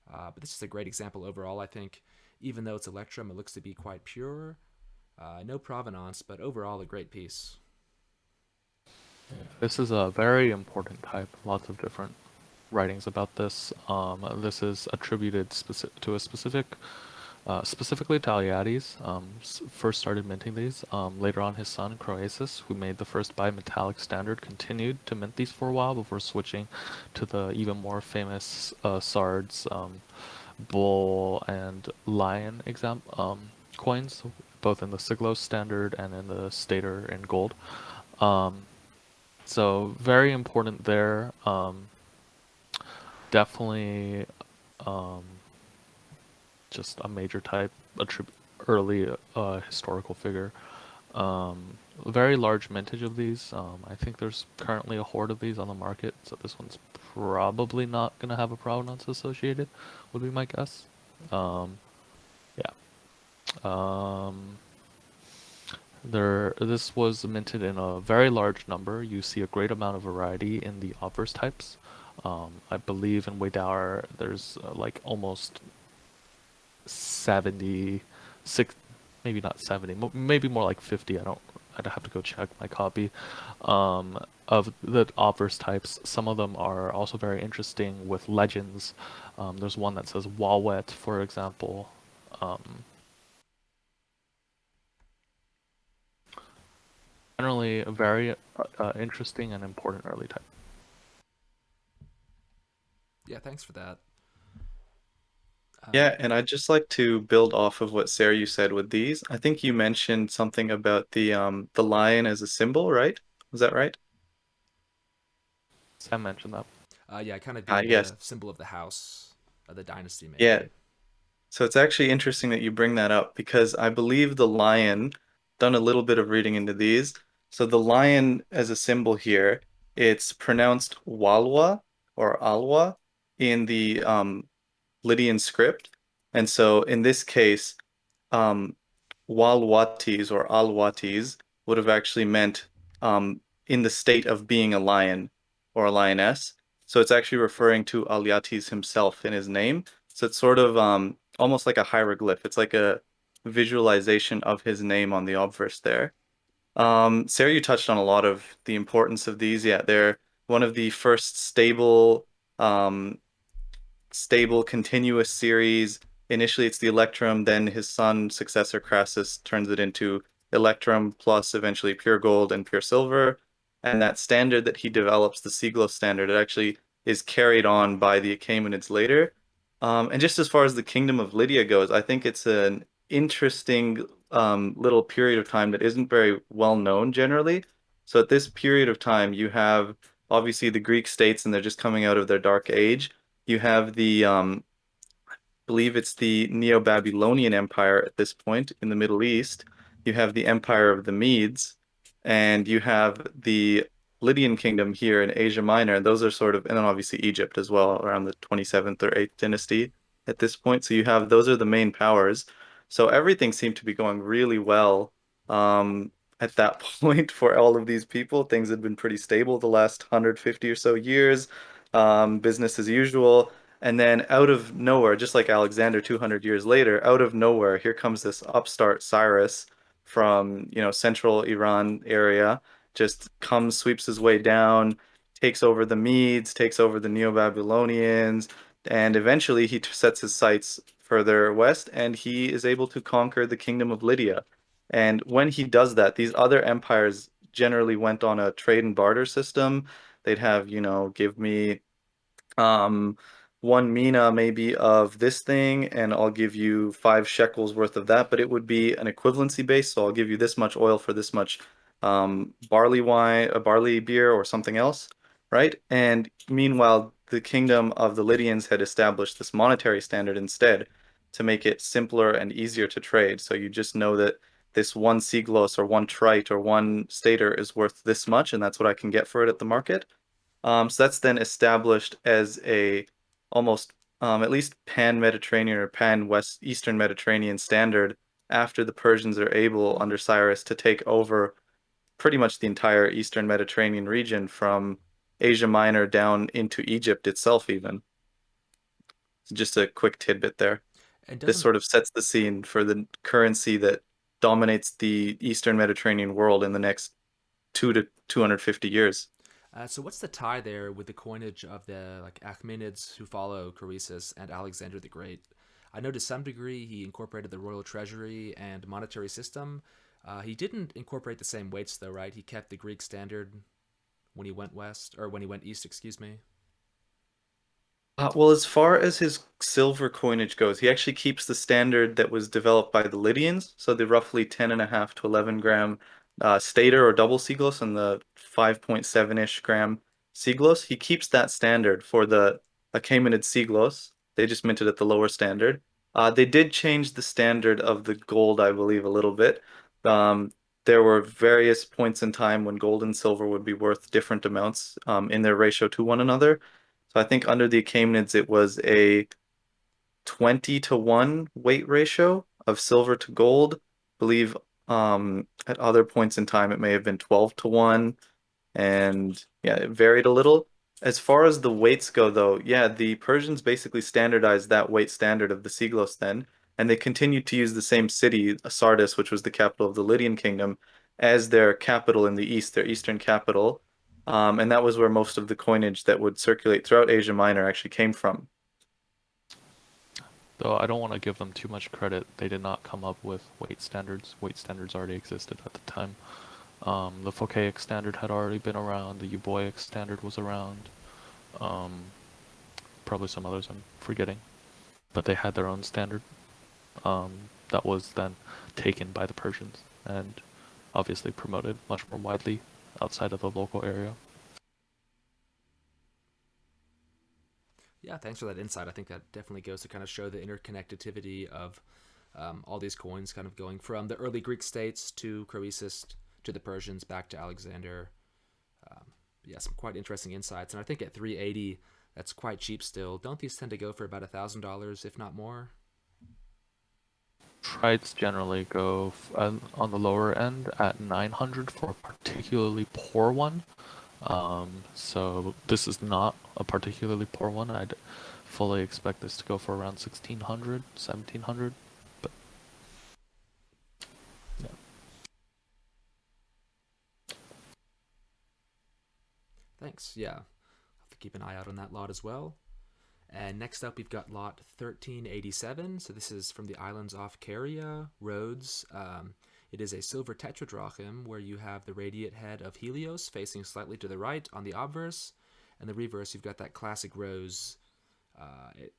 But this is a great example overall, I think. Even though it's electrum, it looks to be quite pure. No provenance, but overall a great piece. This is a very important type. Lots of different writings about this. This is attributed to a specifically to Alyattes. First started minting these. Later on, his son Croesus, who made the first bimetallic standard, continued to mint these for a while before switching to the even more famous Sards, bull and lion coins, both in the Siglos standard and in the stater in gold. So very important there. Definitely just a major type, early historical figure. a very large mintage of these. I think there's currently a horde of these on the market, so this one's probably not gonna have a provenance associated, would be my guess. Um, yeah. Um, this was minted in a very large number. You see a great amount of variety in the obverse types. I believe in Wadar there's like almost 70, six, maybe not 70, maybe more like 50. I'd have to go check my copy of the obverse types. Some of them are also very interesting with legends. There's one that says Walwet, for example. Um, Generally, a very interesting and important early type. Yeah, thanks for that. Yeah, and I'd just like to build off of what Sarah you said with these. I think you mentioned something about the lion as a symbol, right? Was that right? Sam mentioned that. Yeah, kind of being Yes. the symbol of the house, of the dynasty, Yeah. maybe. So it's actually interesting that you bring that up because I believe the lion, done a little bit of reading into these. So the lion as a symbol here, it's pronounced Walwa or Alwa in the Lydian script. And so in this case, um, Walwatis or Alwatis would have actually meant in the state of being a lion or a lioness. So it's actually referring to Alyatis himself in his name. So it's sort of almost like a hieroglyph. It's like a visualization of his name on the obverse there. Sarah, you touched on a lot of the importance of these. Yeah, they're one of the first um, stable, continuous series. Initially, it's the Electrum, then his son, successor Crassus, turns it into Electrum plus eventually pure gold and pure silver. And that standard that he develops, the Siglos standard, it actually is carried on by the Achaemenids later. And just as far as the Kingdom of Lydia goes, I think it's an interesting little period of time that isn't very well known generally. So at this period of time, you have obviously the Greek states, and they're just coming out of their dark age. You have believe it's the Neo-Babylonian Empire at this point in the Middle East. You have the Empire of the Medes, and you have the Lydian Kingdom here in Asia Minor. And those are sort of, and then obviously Egypt as well, around the 27th or 8th dynasty at this point. So you have, those are the main powers. So everything seemed to be going really well at that point for all of these people. Things had been pretty stable the last 150 or so years, business as usual. And then out of nowhere, just like Alexander 200 years later, out of nowhere, here comes this upstart Cyrus from, central Iran area, just comes, sweeps his way down, takes over the Medes, takes over the Neo-Babylonians, and eventually he sets his sights further west and he is able to conquer the kingdom of Lydia. And when he does that, these other empires generally went on a trade and barter system. They'd have, give me um, one mina maybe of this thing, and I'll give you 5 shekels worth of that, but it would be an equivalency base. So I'll give you this much oil for this much barley wine, a barley beer, or something else, right? And meanwhile, the kingdom of the Lydians had established this monetary standard instead to make it simpler and easier to trade. So you just know that this one siglos or one trite or one stater is worth this much, and that's what I can get for it at the market. So that's then established as a almost at least pan-Mediterranean or pan-West Eastern Mediterranean standard after the Persians are able under Cyrus to take over pretty much the entire Eastern Mediterranean region from Asia Minor down into Egypt itself even. So just a quick tidbit there. And This doesn't sort of sets the scene for the currency that dominates the Eastern Mediterranean world in the next 2 to 250 years. so what's the tie there with the coinage of the like Achaemenids who follow Croesus and Alexander the Great? I know to some degree he incorporated the royal treasury and monetary system. He didn't incorporate the same weights though, right? He kept the Greek standard when he went west or when he went east, excuse me. Well, as far as his silver coinage goes, he actually keeps the standard that was developed by the Lydians, so the roughly 10.5 to 11 gram stater or double siglos and the 5.7-ish gram siglos. He keeps that standard for the Achaemenid siglos. They just minted at the lower standard. They did change the standard of the gold, I believe, a little bit. Um, there were various points in time when gold and silver would be worth different amounts in their ratio to one another. So I think under the Achaemenids it was a 20 to 1 weight ratio of silver to gold. I believe at other points in time it may have been 12 to 1. And yeah, it varied a little. As far as the weights go, though, yeah, the Persians basically standardized that weight standard of the Siglos then, and they continued to use the same city, Sardis, which was the capital of the Lydian kingdom, as their capital in the east, their eastern capital. And that was where most of the coinage that would circulate throughout Asia Minor actually came from. Though I don't want to give them too much credit, they did not come up with weight standards. Weight standards already existed at the time. The Phocaeus standard had already been around. The Euboic standard was around. Um, Probably some others I'm forgetting, but they had their own standard that was then taken by the Persians and obviously promoted much more widely outside of the local area. Yeah, thanks for that insight. I think that definitely goes to kind of show the interconnectivity of all these coins, kind of going from the early Greek states to Croesus to the Persians back to Alexander. Um, yeah, some quite interesting insights. And I think at 380, that's quite cheap still. Don't these tend to go for about $1,000, if not more? Trites generally go on the lower end at 900 for a particularly poor one. So this is not a particularly poor one. I'd fully expect this to go for around 1600, 1700. But yeah. Thanks. Yeah, I'll have to keep an eye out on that lot as well. And next up, we've got lot 1387. So this is from the islands off Caria, Rhodes. It is a silver tetradrachm where you have the radiate head of Helios facing slightly to the right on the obverse. And the reverse, you've got that classic rose.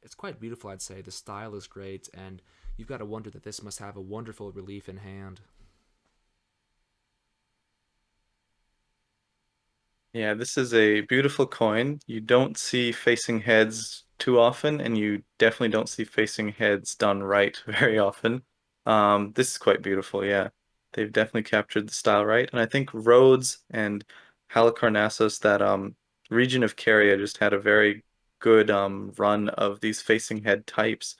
It's quite beautiful, I'd say. The style is great, and you've got to wonder that this must have a wonderful relief in hand. Yeah, this is a beautiful coin. You don't see facing heads too often, and you definitely don't see facing heads done right very often. This is quite beautiful, yeah. They've definitely captured the style right. And I think Rhodes and Halicarnassos, that region of Caria, just had a very good run of these facing head types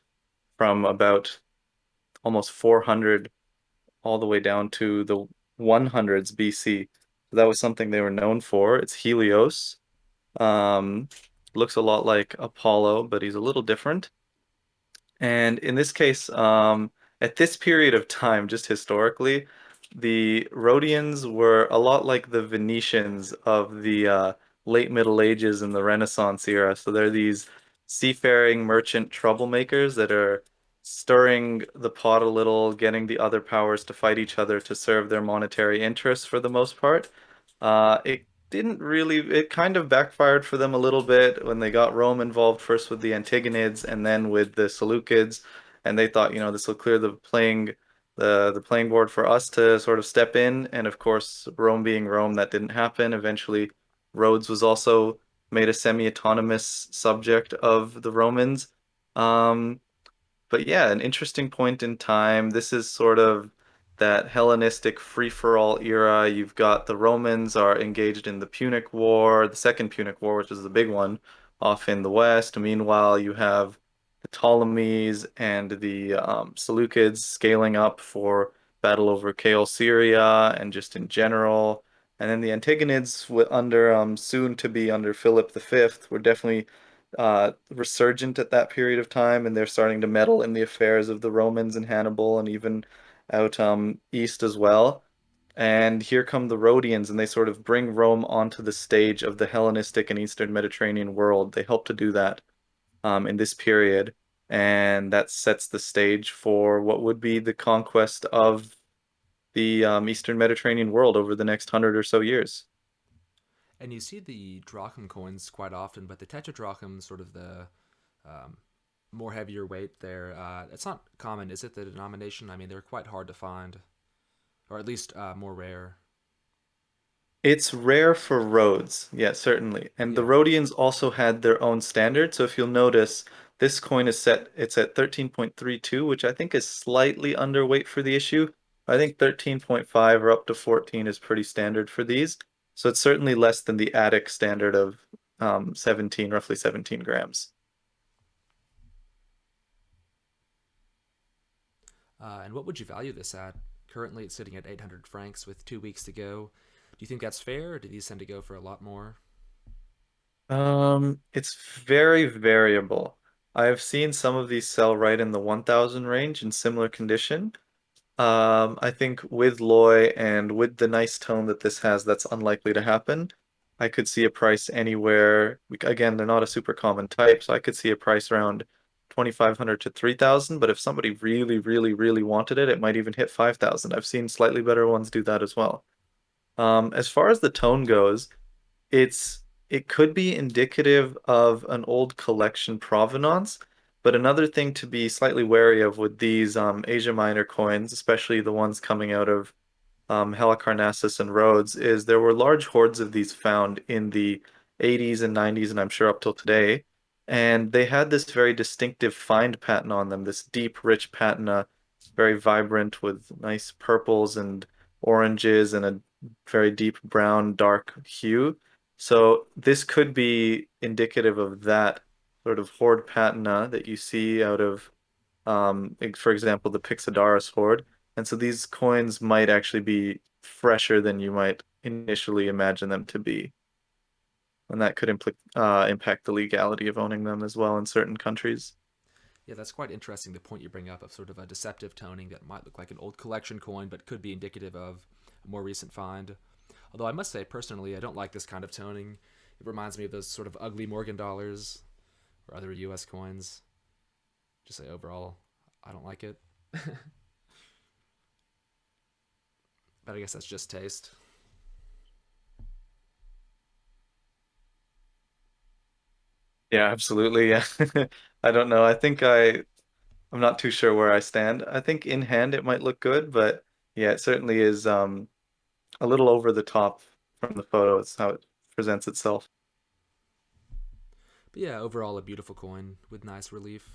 from about almost 400 all the way down to the 100s BC. So that was something they were known for. It's Helios. Um, Looks a lot like Apollo, but he's a little different. And in this case, at this period of time, just historically, the Rhodians were a lot like the Venetians of the late Middle Ages and the Renaissance era. So they're these seafaring merchant troublemakers that are stirring the pot a little, getting the other powers to fight each other to serve their monetary interests for the most part. It didn't really, it kind of backfired for them a little bit when they got Rome involved, first with the Antigonids and then with the Seleucids, and they thought, this will clear the playing board for us to sort of step in. And of course, Rome being Rome, that didn't happen. Eventually, Rhodes was also made a semi-autonomous subject of the Romans. Um, but yeah, an interesting point in time. This is sort of that Hellenistic free-for-all era. You've got the Romans are engaged in the Punic War, the Second Punic War, which is the big one, off in the west. Meanwhile, you have the Ptolemies and the Seleucids scaling up for battle over Syria and just in general. And then the Antigonids, under soon to be under Philip V, were definitely resurgent at that period of time, and they're starting to meddle in the affairs of the Romans and Hannibal and even out east as well. And here come the Rhodians, and they sort of bring Rome onto the stage of the Hellenistic and Eastern Mediterranean world. They help to do that in this period, and that sets the stage for what would be the conquest of the Eastern Mediterranean world over the next 100 or so years. And you see the drachm coins quite often, but the tetradrachm, sort of the um, more heavier weight there, it's not common, is it, the denomination? I mean, they're quite hard to find, or at least more rare. It's rare for Rhodes, yeah, certainly. And the Yeah. Rhodians also had their own standard. So if you'll notice, this coin is set, it's at 13.32, which I think is slightly underweight for the issue. I think 13.5 or up to 14 is pretty standard for these. So it's certainly less than the attic standard of 17, roughly 17 grams. And what would you value this at? Currently, it's sitting at 800 francs with 2 weeks to go. Do you think that's fair, or do these tend to go for a lot more? It's very variable. I've seen some of these sell right in the 1,000 range in similar condition. I think with Loy and with the nice tone that this has, that's unlikely to happen. I could see a price anywhere. Again, they're not a super common type, so I could see a price around 2,500 to 3,000. But if somebody really, really, really wanted it, it might even hit 5,000. I've seen slightly better ones do that as well. As far as the tone goes, it's it could be indicative of an old collection provenance, but another thing to be slightly wary of with these Asia Minor coins, especially the ones coming out of Halicarnassus and Rhodes, is there were large hordes of these found in the 80s and 90s, and I'm sure up till today. And they had this very distinctive find pattern on them, this deep, rich patina, very vibrant with nice purples and oranges and a very deep brown, dark hue. So this could be indicative of that sort of horde patina that you see out of, for example, the Pixodaris horde. And so these coins might actually be fresher than you might initially imagine them to be. And that could impact the legality of owning them as well in certain countries. Yeah, that's quite interesting. The point you bring up of sort of a deceptive toning that might look like an old collection coin, but could be indicative of a more recent find. Although I must say, personally, I don't like this kind of toning. It reminds me of those sort of ugly Morgan dollars or other U.S. coins. Just say overall, I don't like it. But I guess that's just taste. Yeah, absolutely. Yeah. I don't know. I'm not too sure where I stand. I think in hand it might look good, but yeah, it certainly is a little over the top from the photo. It's how it presents itself. But yeah, overall, a beautiful coin with nice relief.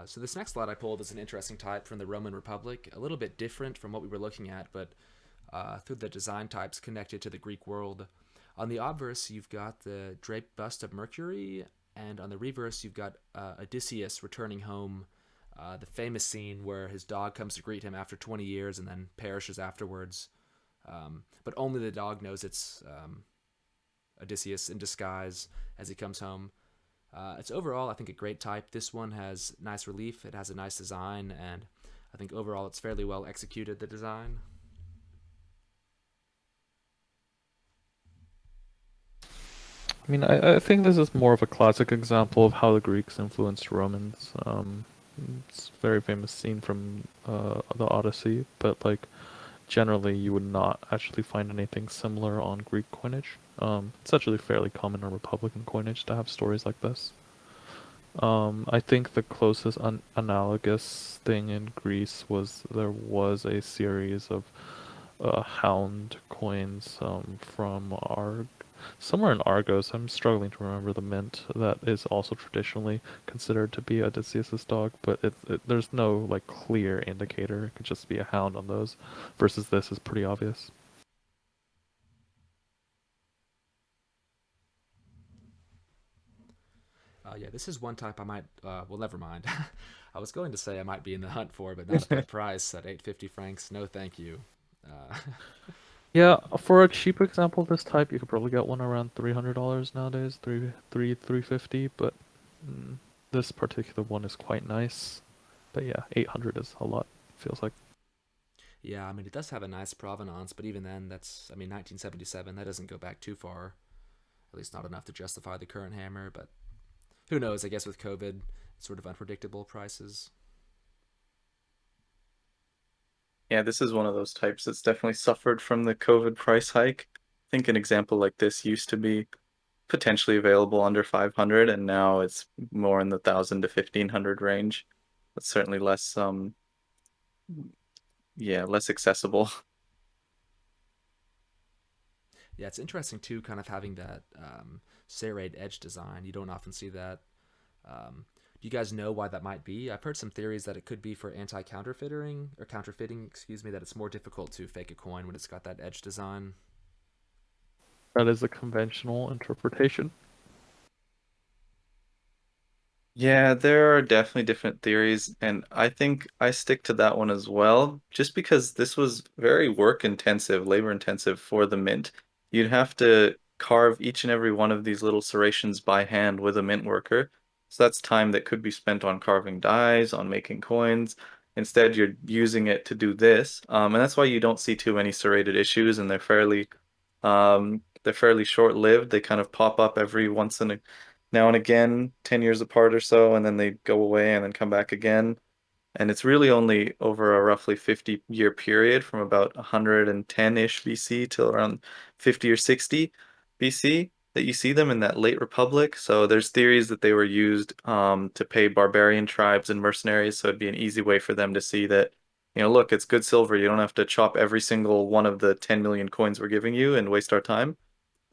So this next lot I pulled is an interesting type from the Roman Republic, a little bit different from what we were looking at, but through the design types connected to the Greek world. On the obverse, you've got the draped bust of Mercury, and on the reverse, you've got Odysseus returning home. The famous scene where his dog comes to greet him after 20 years and then perishes afterwards. But only the dog knows it's Odysseus in disguise as he comes home. It's overall, I think, a great type. This one has nice relief, it has a nice design, and I think overall it's fairly well executed, the design. I mean, I think this is more of a classic example of how the Greeks influenced Romans. It's a very famous scene from the Odyssey, but like generally you would not actually find anything similar on Greek coinage. It's actually fairly common on Republican coinage to have stories like this. I think the closest analogous thing in Greece was there was a series of hound coins from somewhere in Argos. I'm struggling to remember the mint that is also traditionally considered to be Odysseus's dog, but there's no like clear indicator. It could just be a hound on those, versus this is pretty obvious. Yeah, this is one type I might. Well, never mind. I was going to say I might be in the hunt for, but not at that price at 850 francs. No, thank you. Uh, Yeah, for a cheap example of this type, you could probably get one around $300 nowadays, 350. But mm, this particular one is quite nice. But yeah, 800 is a lot. Feels like. yeah, I mean, it does have a nice provenance, but even then, I mean, 1977. That doesn't go back too far. At least not enough to justify the current hammer. But who knows? I guess with COVID, it's sort of unpredictable prices. Yeah, this is one of those types that's definitely suffered from the COVID price hike. I think an example like this used to be potentially available under 500, and now it's more in the 1,000 to 1,500 range. That's certainly less, yeah, less accessible. Yeah, it's interesting too, kind of having that serrate edge design. You don't often see that. Um, Do you guys know why that might be? I've heard some theories that it could be for anti-counterfeiting or counterfeiting, excuse me, that it's more difficult to fake a coin when it's got that edge design. That is a conventional interpretation. Yeah, there are definitely different theories, and I think I stick to that one as well, just because this was very work intensive, labor intensive for the mint. You'd have to carve each and every one of these little serrations by hand with a mint worker. So that's time that could be spent on carving dies, on making coins. Instead, you're using it to do this. And that's why you don't see too many serrated issues, and they're fairly short-lived. They kind of pop up every once in a now and again, 10 years apart or so, and then they go away and then come back again. And it's really only over a roughly 50-year period from about 110-ish BC till around 50 or 60 BC that you see them in that late Republic. So there's theories that they were used to pay barbarian tribes and mercenaries, so it'd be an easy way for them to see that, look, it's good silver. You don't have to chop every single one of the 10 million coins we're giving you and waste our time.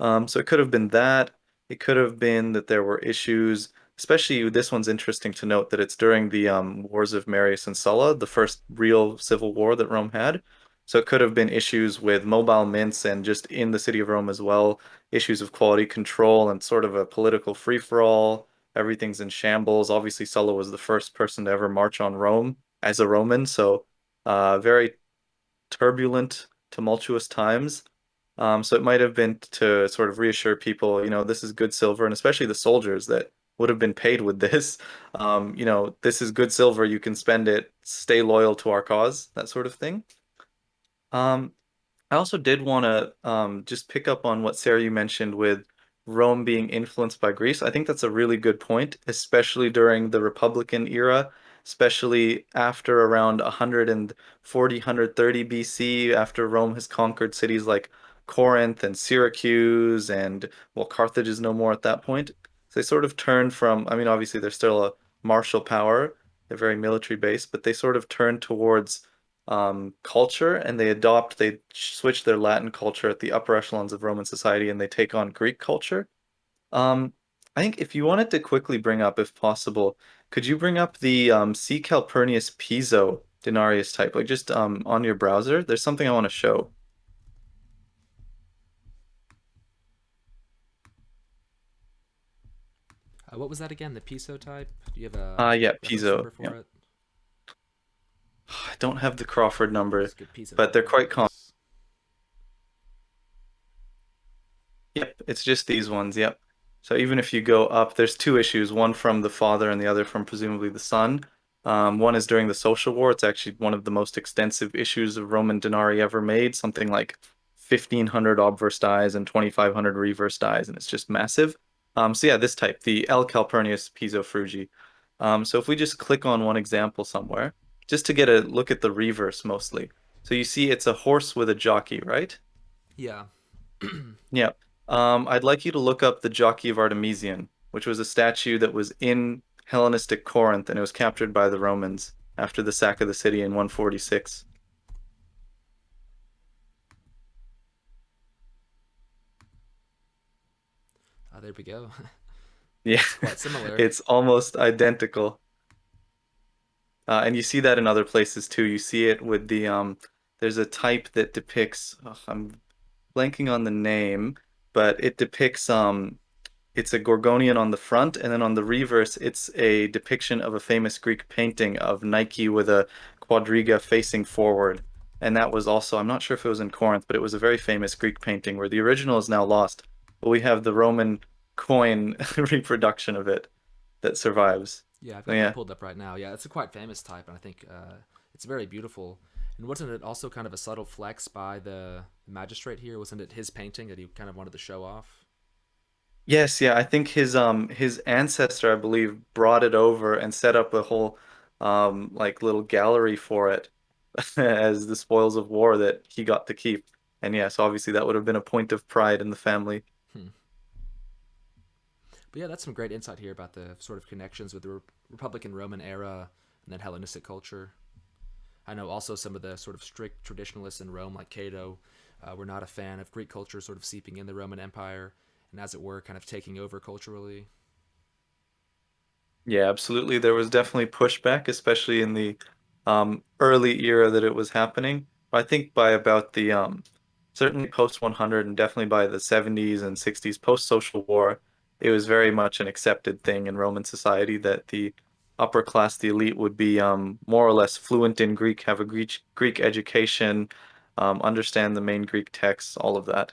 So it could have been that. It could have been that there were issues, especially this one's interesting to note that it's during the wars of Marius and Sulla, the first real civil war that Rome had. So it could have been issues with mobile mints and just in the city of Rome as well, issues of quality control and sort of a political free-for-all. Everything's in shambles. Obviously, Sulla was the first person to ever march on Rome as a Roman, so very turbulent, tumultuous times. So it might have been to sort of reassure people, this is good silver, and especially the soldiers that would have been paid with this. This is good silver. You can spend it. Stay loyal to our cause, that sort of thing. Um, I also did want to just pick up on what Sarah you mentioned with Rome being influenced by Greece. I think that's a really good point, especially during the Republican era, especially after around 140, 130 BC, after Rome has conquered cities like Corinth and Syracuse, and well, Carthage is no more at that point. So they sort of turned from, I mean, obviously they're still a martial power, they're very military based, but they sort of turned towards culture and they switch their Latin culture at the upper echelons of Roman society and they take on Greek culture. Um, I think if you wanted to quickly bring up, if possible, could you bring up the C. Calpurnius Piso denarius type, like just on your browser? There's something I want to show. What was that again? The piso type? Do you have a Yeah, reference Piso. number Yeah. for it? I don't have the Crawford number, Just get piso but they're quite common. coins. Yep, it's just these ones. Yep. So even if you go up, there's two issues, one from the father and the other from presumably the son. One is during the Social War. It's actually one of the most extensive issues of Roman denarii ever made, something like 1,500 obverse dies and 2,500 reverse dies, and it's just massive. So yeah, this type, the L. Calpurnius Piso Frugi. So if we just click on one example somewhere, just to get a look at the reverse mostly. So you see it's a horse with a jockey, right? Yeah. Yeah. I'd like you to look up the Jockey of Artemisian, which was a statue that was in Hellenistic Corinth and it was captured by the Romans after the sack of the city in 146. There we go. Yeah, It's quite similar. it's almost identical. And you see that in other places too. You see it with there's a type that depicts, I'm blanking on the name, but it depicts it's a Gorgonian on the front, and then on the reverse, it's a depiction of a famous Greek painting of Nike with a quadriga facing forward. And that was also, I'm not sure if it was in Corinth, but it was a very famous Greek painting where the original is now lost, but we have the Roman coin reproduction of it that survives. Yeah, I've So got that yeah. pulled up right now. Yeah, it's a quite famous type, and I think it's very beautiful. And wasn't it also kind of a subtle flex by the magistrate here? Wasn't it his painting that he kind of wanted to show off? Yes, yeah, I think his ancestor, I believe, brought it over and set up a whole like little gallery for it as the spoils of war that he got to keep. And yes, obviously that would have been a point of pride in the family. Hmm. But yeah, that's some great insight here about the sort of connections with the Republican Roman era and then Hellenistic culture. I know also some of the sort of strict traditionalists in Rome, like Cato, were not a fan of Greek culture sort of seeping in the Roman Empire and, as it were, kind of taking over culturally. Yeah, absolutely. There was definitely pushback, especially in the early era that it was happening. I think by about the certainly post 100 and definitely by the 70s and 60s, post Social War, it was very much an accepted thing in Roman society that the upper class, the elite, would be more or less fluent in Greek, have a Greek education, understand the main Greek texts, all of that.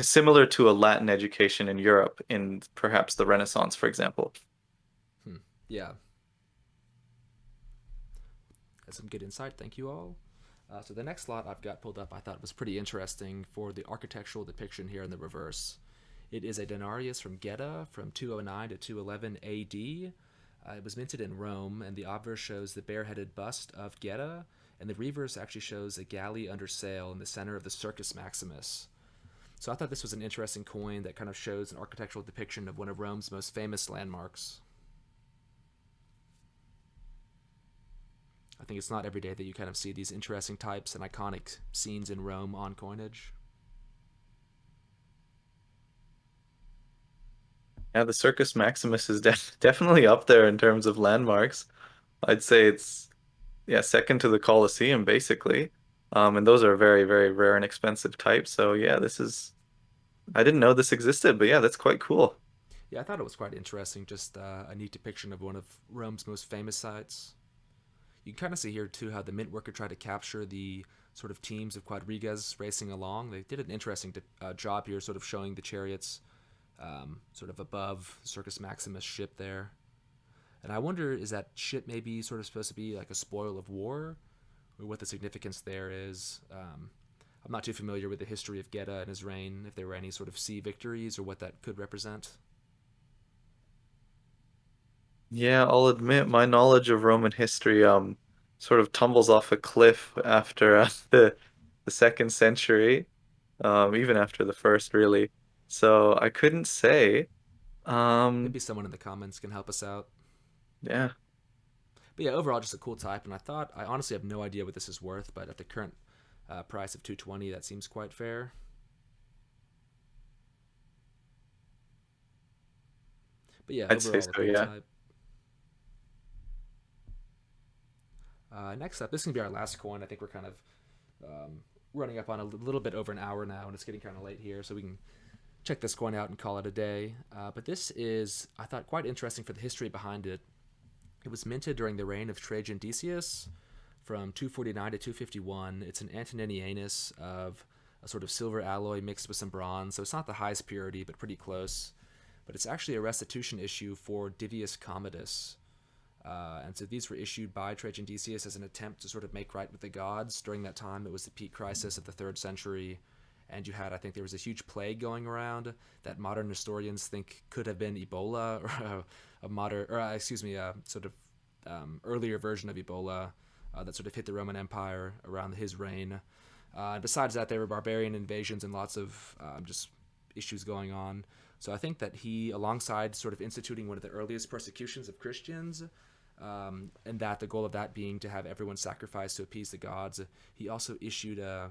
Similar to a Latin education in Europe in perhaps the Renaissance, for example. Hmm. Yeah, that's some good insight. Thank you all. So the next slot I've got pulled up I thought was pretty interesting for the architectural depiction here in the reverse. It is a denarius from Geta from 209 to 211 AD. It was minted in Rome, and the obverse shows the bareheaded bust of Geta, and the reverse actually shows a galley under sail in the center of the Circus Maximus. So I thought this was an interesting coin that kind of shows an architectural depiction of one of Rome's most famous landmarks. I think it's not every day that you kind of see these interesting types and iconic scenes in Rome on coinage. Yeah, the Circus Maximus is definitely up there in terms of landmarks. I'd say it's yeah, second to the Colosseum basically. And those are very, very rare and expensive types. So yeah, this is I didn't know this existed, but yeah, that's quite cool. Yeah, I thought it was quite interesting, just a neat depiction of one of Rome's most famous sites. You can kind of see here too how the mint worker tried to capture the sort of teams of quadrigas racing along. They did an interesting job here, sort of showing the chariots sort of above Circus Maximus ship there. And I wonder, is that ship maybe sort of supposed to be like a spoil of war, or what the significance there is? I'm not too familiar with the history of Geta and his reign, if there were any sort of sea victories or what that could represent. Yeah, I'll admit my knowledge of Roman history sort of tumbles off a cliff after the second century, even after the first really. So I couldn't say. Um, Maybe someone in the comments can help us out. yeah, But yeah, overall, just a cool type. And I honestly have no idea what this is worth, but at the current price of 220, that seems quite fair. But yeah, I'd say overall, a so, cool yeah. type. Next up, this is gonna be our last coin. I think we're kind of running up on a little bit over an hour now, and it's getting kind of late here, so we can check this coin out and call it a day. But this is, I thought, quite interesting for the history behind it. It was minted during the reign of Trajan Decius from 249 to 251. It's an Antoninianus of a sort of silver alloy mixed with some bronze, so it's not the highest purity, but pretty close. But it's actually a restitution issue for Divius Commodus. And so these were issued by Trajan Decius as an attempt to sort of make right with the gods. During that time, it was the peak crisis of the 3rd century, and you had, I think, there was a huge plague going around that modern historians think could have been Ebola or a modern, or excuse me, a sort of earlier version of Ebola that sort of hit the Roman Empire around his reign. Besides that, there were barbarian invasions and lots of just issues going on. So I think that he, alongside sort of instituting one of the earliest persecutions of Christians, and that the goal of that being to have everyone sacrifice to appease the gods, he also issued a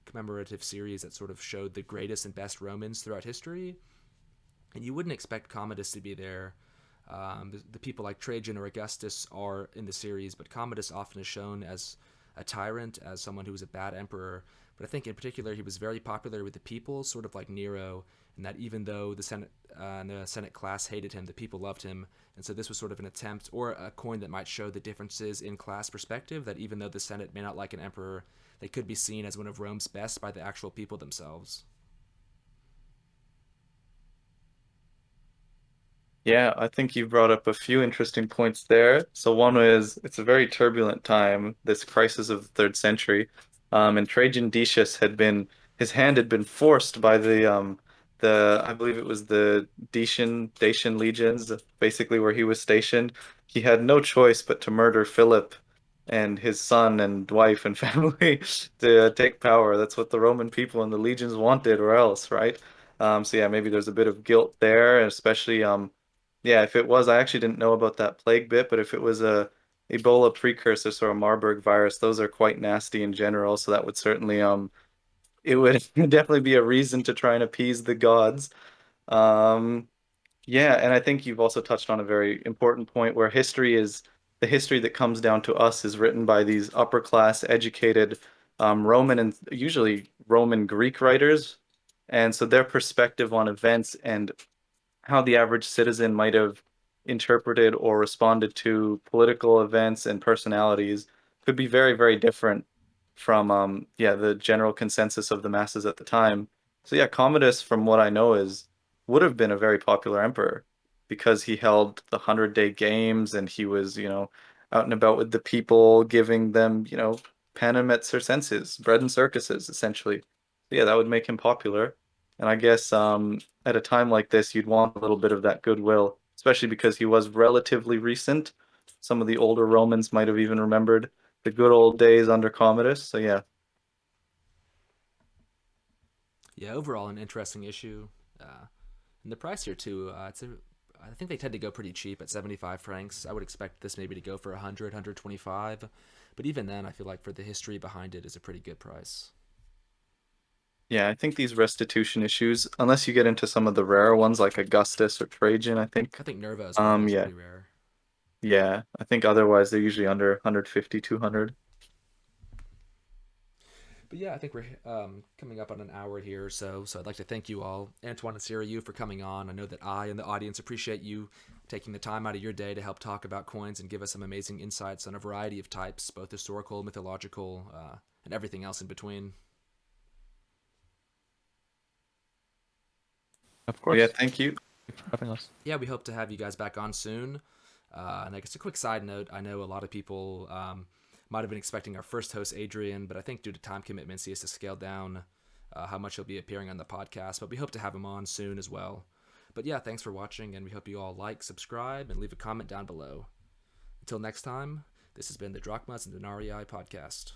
commemorative series that sort of showed the greatest and best Romans throughout history. And you wouldn't expect Commodus to be there. The people like Trajan or Augustus are in the series, but Commodus often is shown as a tyrant, as someone who was a bad emperor. But I think in particular he was very popular with the people, sort of like Nero, and that even though the Senate class hated him, the people loved him. And so this was sort of an attempt or a coin that might show the differences in class perspective, that even though the Senate may not like an emperor, they could be seen as one of Rome's best by the actual people themselves. Yeah, I think you brought up a few interesting points there. So one is it's a very turbulent time, this crisis of the third century. And Trajan Decius had been his hand had been forced by the I believe it was the Dacian legions, basically where he was stationed. He had no choice but to murder Philip and his son and wife and family to take power. That's what the Roman people and the legions wanted, or else, right? So yeah, maybe there's a bit of guilt there, especially yeah, if it was, I actually didn't know about that plague bit, but if it was a Ebola precursor, so a Marburg virus, those are quite nasty in general. So that would certainly, it would definitely be a reason to try and appease the gods. Um, Yeah, and I think you've also touched on a very important point where history is the history that comes down to us is written by these upper class, educated Roman and usually Roman Greek writers. And so their perspective on events and how the average citizen might have interpreted or responded to political events and personalities could be very, very different from yeah, the general consensus of the masses at the time. So yeah, Commodus, from what I know, is would have been a very popular emperor because he held the 100-day games and he was, out and about with the people, giving them, panem et circenses, bread and circuses, essentially. So yeah, that would make him popular. And I guess at a time like this, you'd want a little bit of that goodwill, especially because he was relatively recent. Some of the older Romans might have even remembered the good old days under Commodus. So yeah, Yeah, overall an interesting issue. And the price here too, I think they tend to go pretty cheap at 75 francs. I would expect this maybe to go for 100, 125. But even then, I feel like for the history behind it is a pretty good price. yeah, I think these restitution issues, unless you get into some of the rarer ones like Augustus or Trajan, I think, I think Nerva as well is yeah, pretty rare. yeah, I think otherwise they're usually under 150, 200. But yeah, I think we're coming up on an hour here or so. So I'd like to thank you all, Antoine and Sarah, you for coming on. I know that I and the audience appreciate you taking the time out of your day to help talk about coins and give us some amazing insights on a variety of types, both historical, mythological, and everything else in between. Of But yeah, course. thank you. Thanks for having us. Yeah, we hope to have you guys back on soon. And I guess a quick side note, I know a lot of people might have been expecting our first host, Adrian, but I think due to time commitments, he has to scale down how much he'll be appearing on the podcast. But we hope to have him on soon as well. But yeah, thanks for watching, and we hope you all like, subscribe, and leave a comment down below. Until next time, this has been the Drachmas and Denarii podcast.